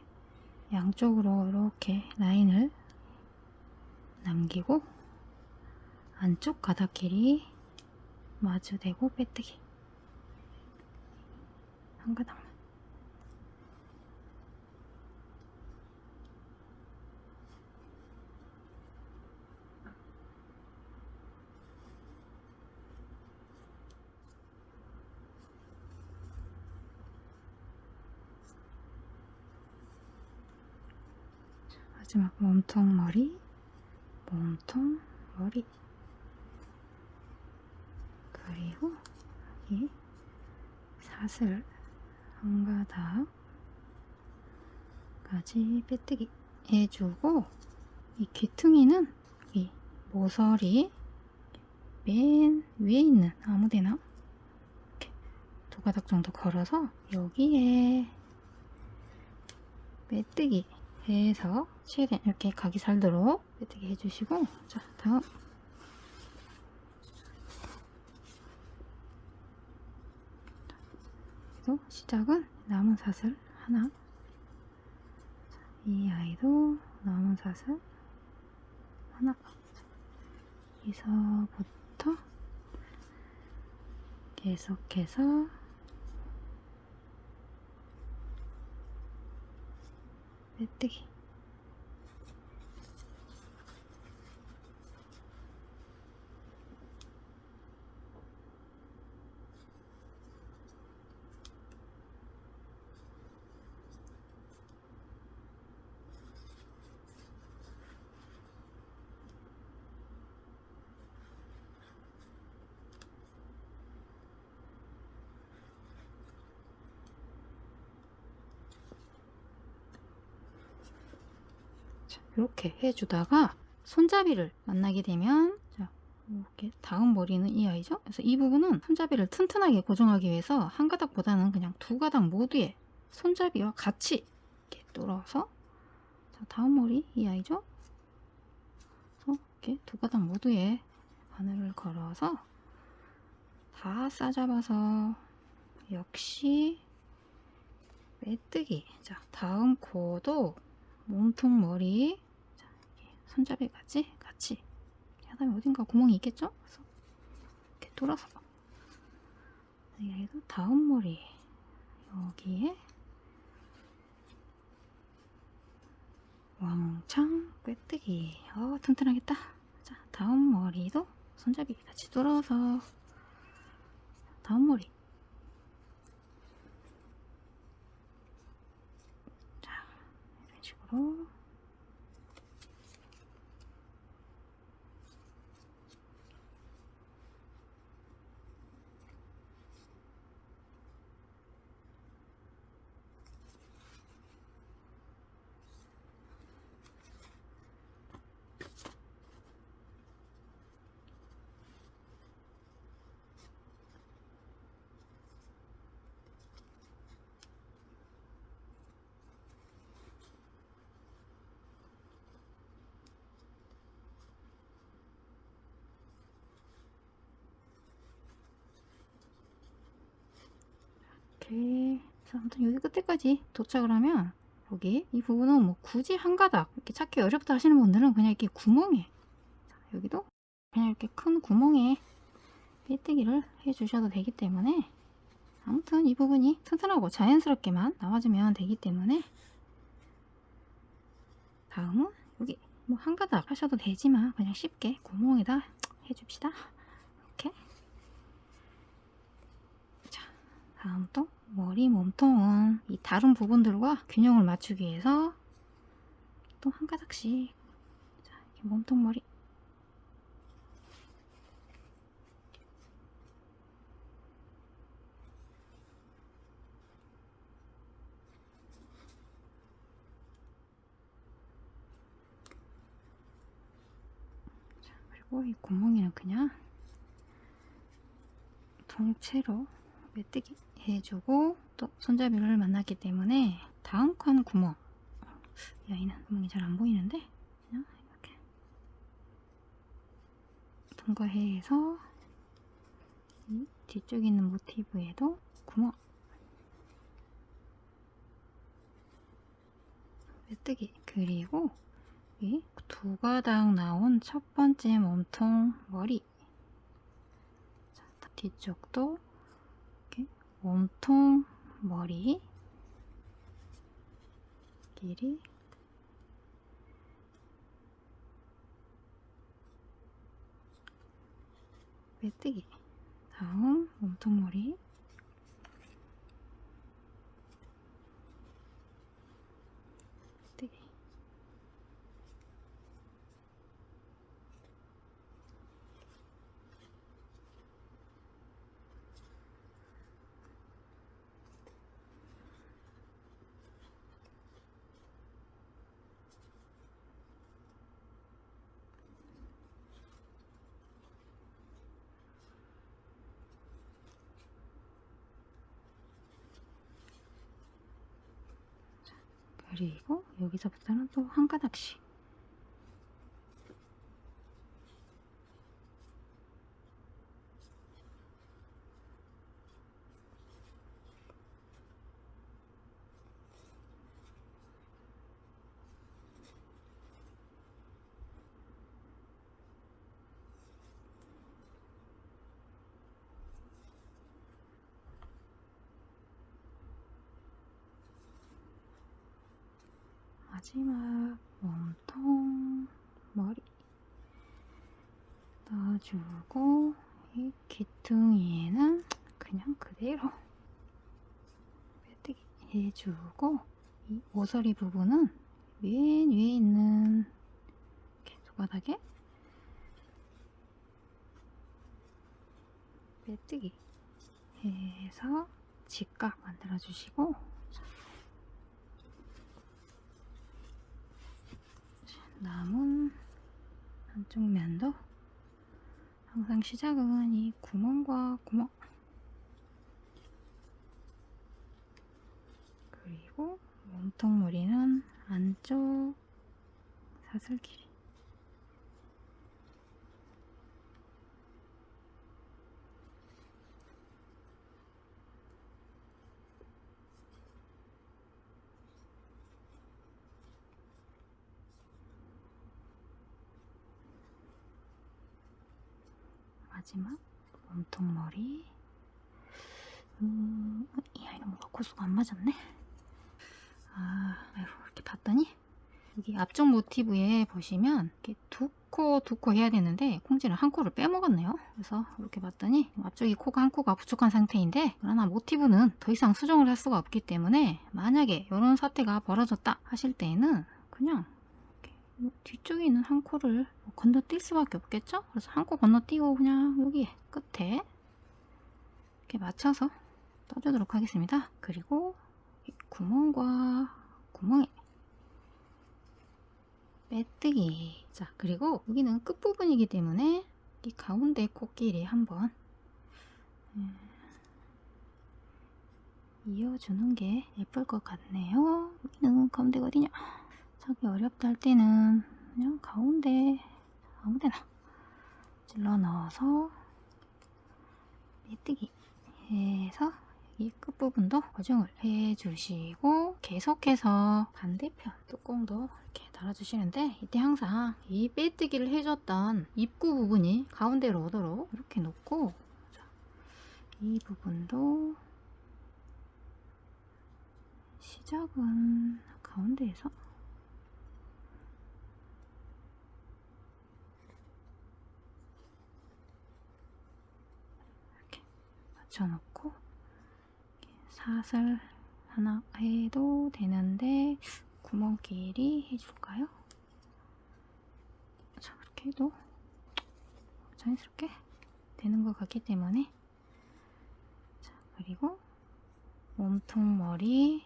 양쪽으로 이렇게 라인을 남기고 안쪽 가닥 길이 마주대고 빼뜨기 한 가닥만. 마지막 몸통 머리, 몸통 머리, 그리고 여기 사슬 한 가닥까지 빼뜨기 해주고, 이 귀퉁이는 이 모서리 맨 위에 있는 아무데나 이렇게 두 가닥 정도 걸어서 여기에 빼뜨기 해서 최대한 이렇게 각이 살도록 빼뜨기 해주시고, 자, 다음 그래서 시작은 남은 사슬 하나. 이 아이도 남은 사슬 하나. 여기서부터 계속해서 빼뜨기. 이렇게 해주다가 손잡이를 만나게 되면, 자, 이렇게 다음 머리는 이 아이죠. 그래서 이 부분은 손잡이를 튼튼하게 고정하기 위해서 한 가닥보다는 그냥 두 가닥 모두에 손잡이와 같이 이렇게 뚫어서, 자, 다음 머리 이 아이죠. 그래서 이렇게 두 가닥 모두에 바늘을 걸어서 다 싸잡아서 역시 메뜨기. 자, 다음 코도 몸통 머리, 자, 손잡이까지 같이 하다면 어딘가 구멍이 있겠죠? 그래서 이렇게 뚫어서 여기도 다음 머리 여기에 왕창 꿰뜨기. 튼튼하겠다. 자, 다음 머리도 손잡이 같이 뚫어서 다음 머리, 자, 이런 식으로 이렇게. 아무튼 여기 끝에까지 도착을 하면 여기 이 부분은 뭐 굳이 한 가닥 이렇게 찾기 어렵다 하시는 분들은 그냥 이렇게 구멍에, 자, 여기도 그냥 이렇게 큰 구멍에 삐뜨기를 해주셔도 되기 때문에, 아무튼 이 부분이 튼튼하고 자연스럽게만 나와주면 되기 때문에, 다음은 여기 뭐 한 가닥 하셔도 되지만 그냥 쉽게 구멍에다 해줍시다. 이렇게. 자, 다음 또 머리 몸통은 이 다른 부분들과 균형을 맞추기 위해서 또 한 가닥씩, 자, 이렇게 몸통 머리, 자, 그리고 이 구멍에는 그냥 통째로 메뜨기 해주고, 또 손잡이를 만났기 때문에 다음 칸 구멍, 이 아이는 구멍이 잘 안 보이는데 그냥 이렇게 통과해서 이 뒤쪽에 있는 모티브에도 구멍, 메뜨기. 그리고 이 두 가닥 나온 첫 번째 몸통 머리, 자, 뒤쪽도 이렇게 몸통 머리 길이, 메뜨기. 다음 몸통 머리, 메뜨기. 그리고 여기서부터는 또 한 가닥씩, 마지막 몸통 머리 넣어주고, 이 귀퉁이에는 그냥 그대로 빼뜨기 해주고, 이 모서리 부분은 맨 위에 있는 이렇게 두 바닥에 빼뜨기 해서 직각 만들어 주시고, 남은 한쪽 면도 항상 시작은 이 구멍과 구멍, 그리고 몸통 머리는 안쪽 사슬 길이. 마지막 몸통 머리. 이 아이는 뭔가 코스가 안 맞았네. 아이고, 이렇게 봤더니 여기 앞쪽 모티브에 보시면 이렇게 두 코 해야 되는데 콩지는 한 코를 빼먹었네요. 그래서 이렇게 봤더니 앞쪽이 코가 한 코가 부족한 상태인데, 그러나 모티브는 더 이상 수정을 할 수가 없기 때문에 만약에 이런 사태가 벌어졌다 하실 때에는 그냥 뒤쪽에 있는 한 코를 건너뛸 수밖에 없겠죠? 그래서 한 코 건너뛰고 그냥 여기 끝에 이렇게 맞춰서 떠주도록 하겠습니다. 그리고 구멍과 구멍에 빼뜨기. 자, 그리고 여기는 끝부분이기 때문에 이 가운데 코끼리 한번 이어주는 게 예쁠 것 같네요. 여기는 가운데가 어디냐? 찾기 어렵다 할 때는 그냥 가운데 아무데나 찔러 넣어서 빼뜨기 해서 이 끝부분도 고정을 해주시고, 계속해서 반대편 뚜껑도 이렇게 달아주시는데, 이때 항상 이 빼뜨기를 해줬던 입구 부분이 가운데로 오도록 이렇게 놓고, 이 부분도 시작은 가운데에서 이렇게 맞춰놓고 사슬 하나 해도 되는데 구멍끼리 해줄까요? 자, 이렇게 해도 자연스럽게 되는 것 같기 때문에. 자, 그리고 몸통 머리.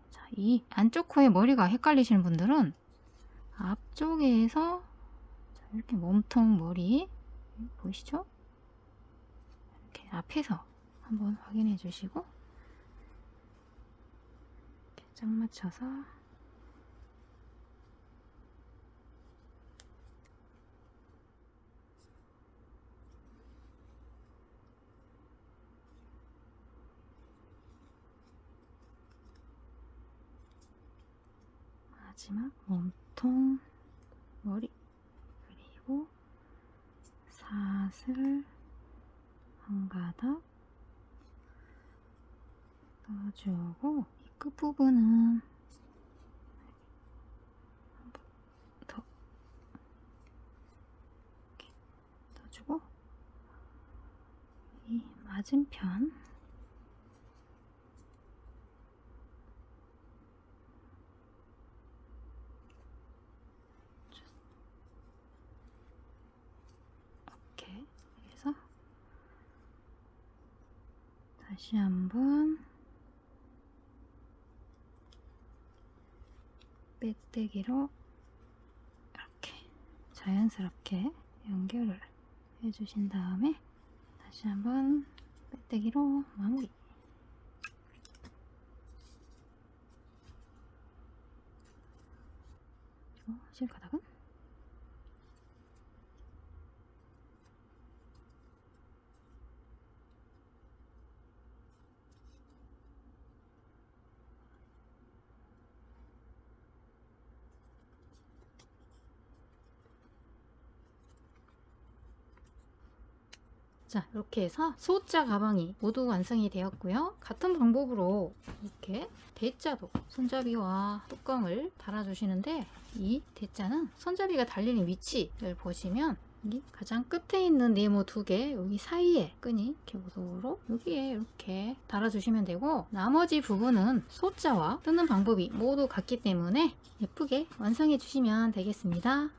자, 이 안쪽 코에 머리가 헷갈리시는 분들은 앞쪽에서 이렇게 몸통 머리 보이시죠? 이렇게 앞에서 한번 확인해 주시고, 이렇게 짝 맞춰서 마지막 몸통 머리, 그리고 사슬 한 가닥 넣어주고, 이 끝부분은 한 번 더 이렇게 넣어주고, 이 맞은편 이렇게 해서 다시 한번 빼뜨기로 이렇게 자연스럽게 연결을 해주신 다음에 다시 한번 빼뜨기로 마무리. 그리고 실가닥은 자, 이렇게 해서 소자 가방이 모두 완성이 되었고요. 같은 방법으로 이렇게 대자도 손잡이와 뚜껑을 달아주시는데, 이 대자는 손잡이가 달리는 위치를 보시면 여기 가장 끝에 있는 네모 두 개, 여기 사이에 끈이 이렇게 오도록 여기에 이렇게 달아주시면 되고, 나머지 부분은 소자와 뜯는 방법이 모두 같기 때문에 예쁘게 완성해 주시면 되겠습니다.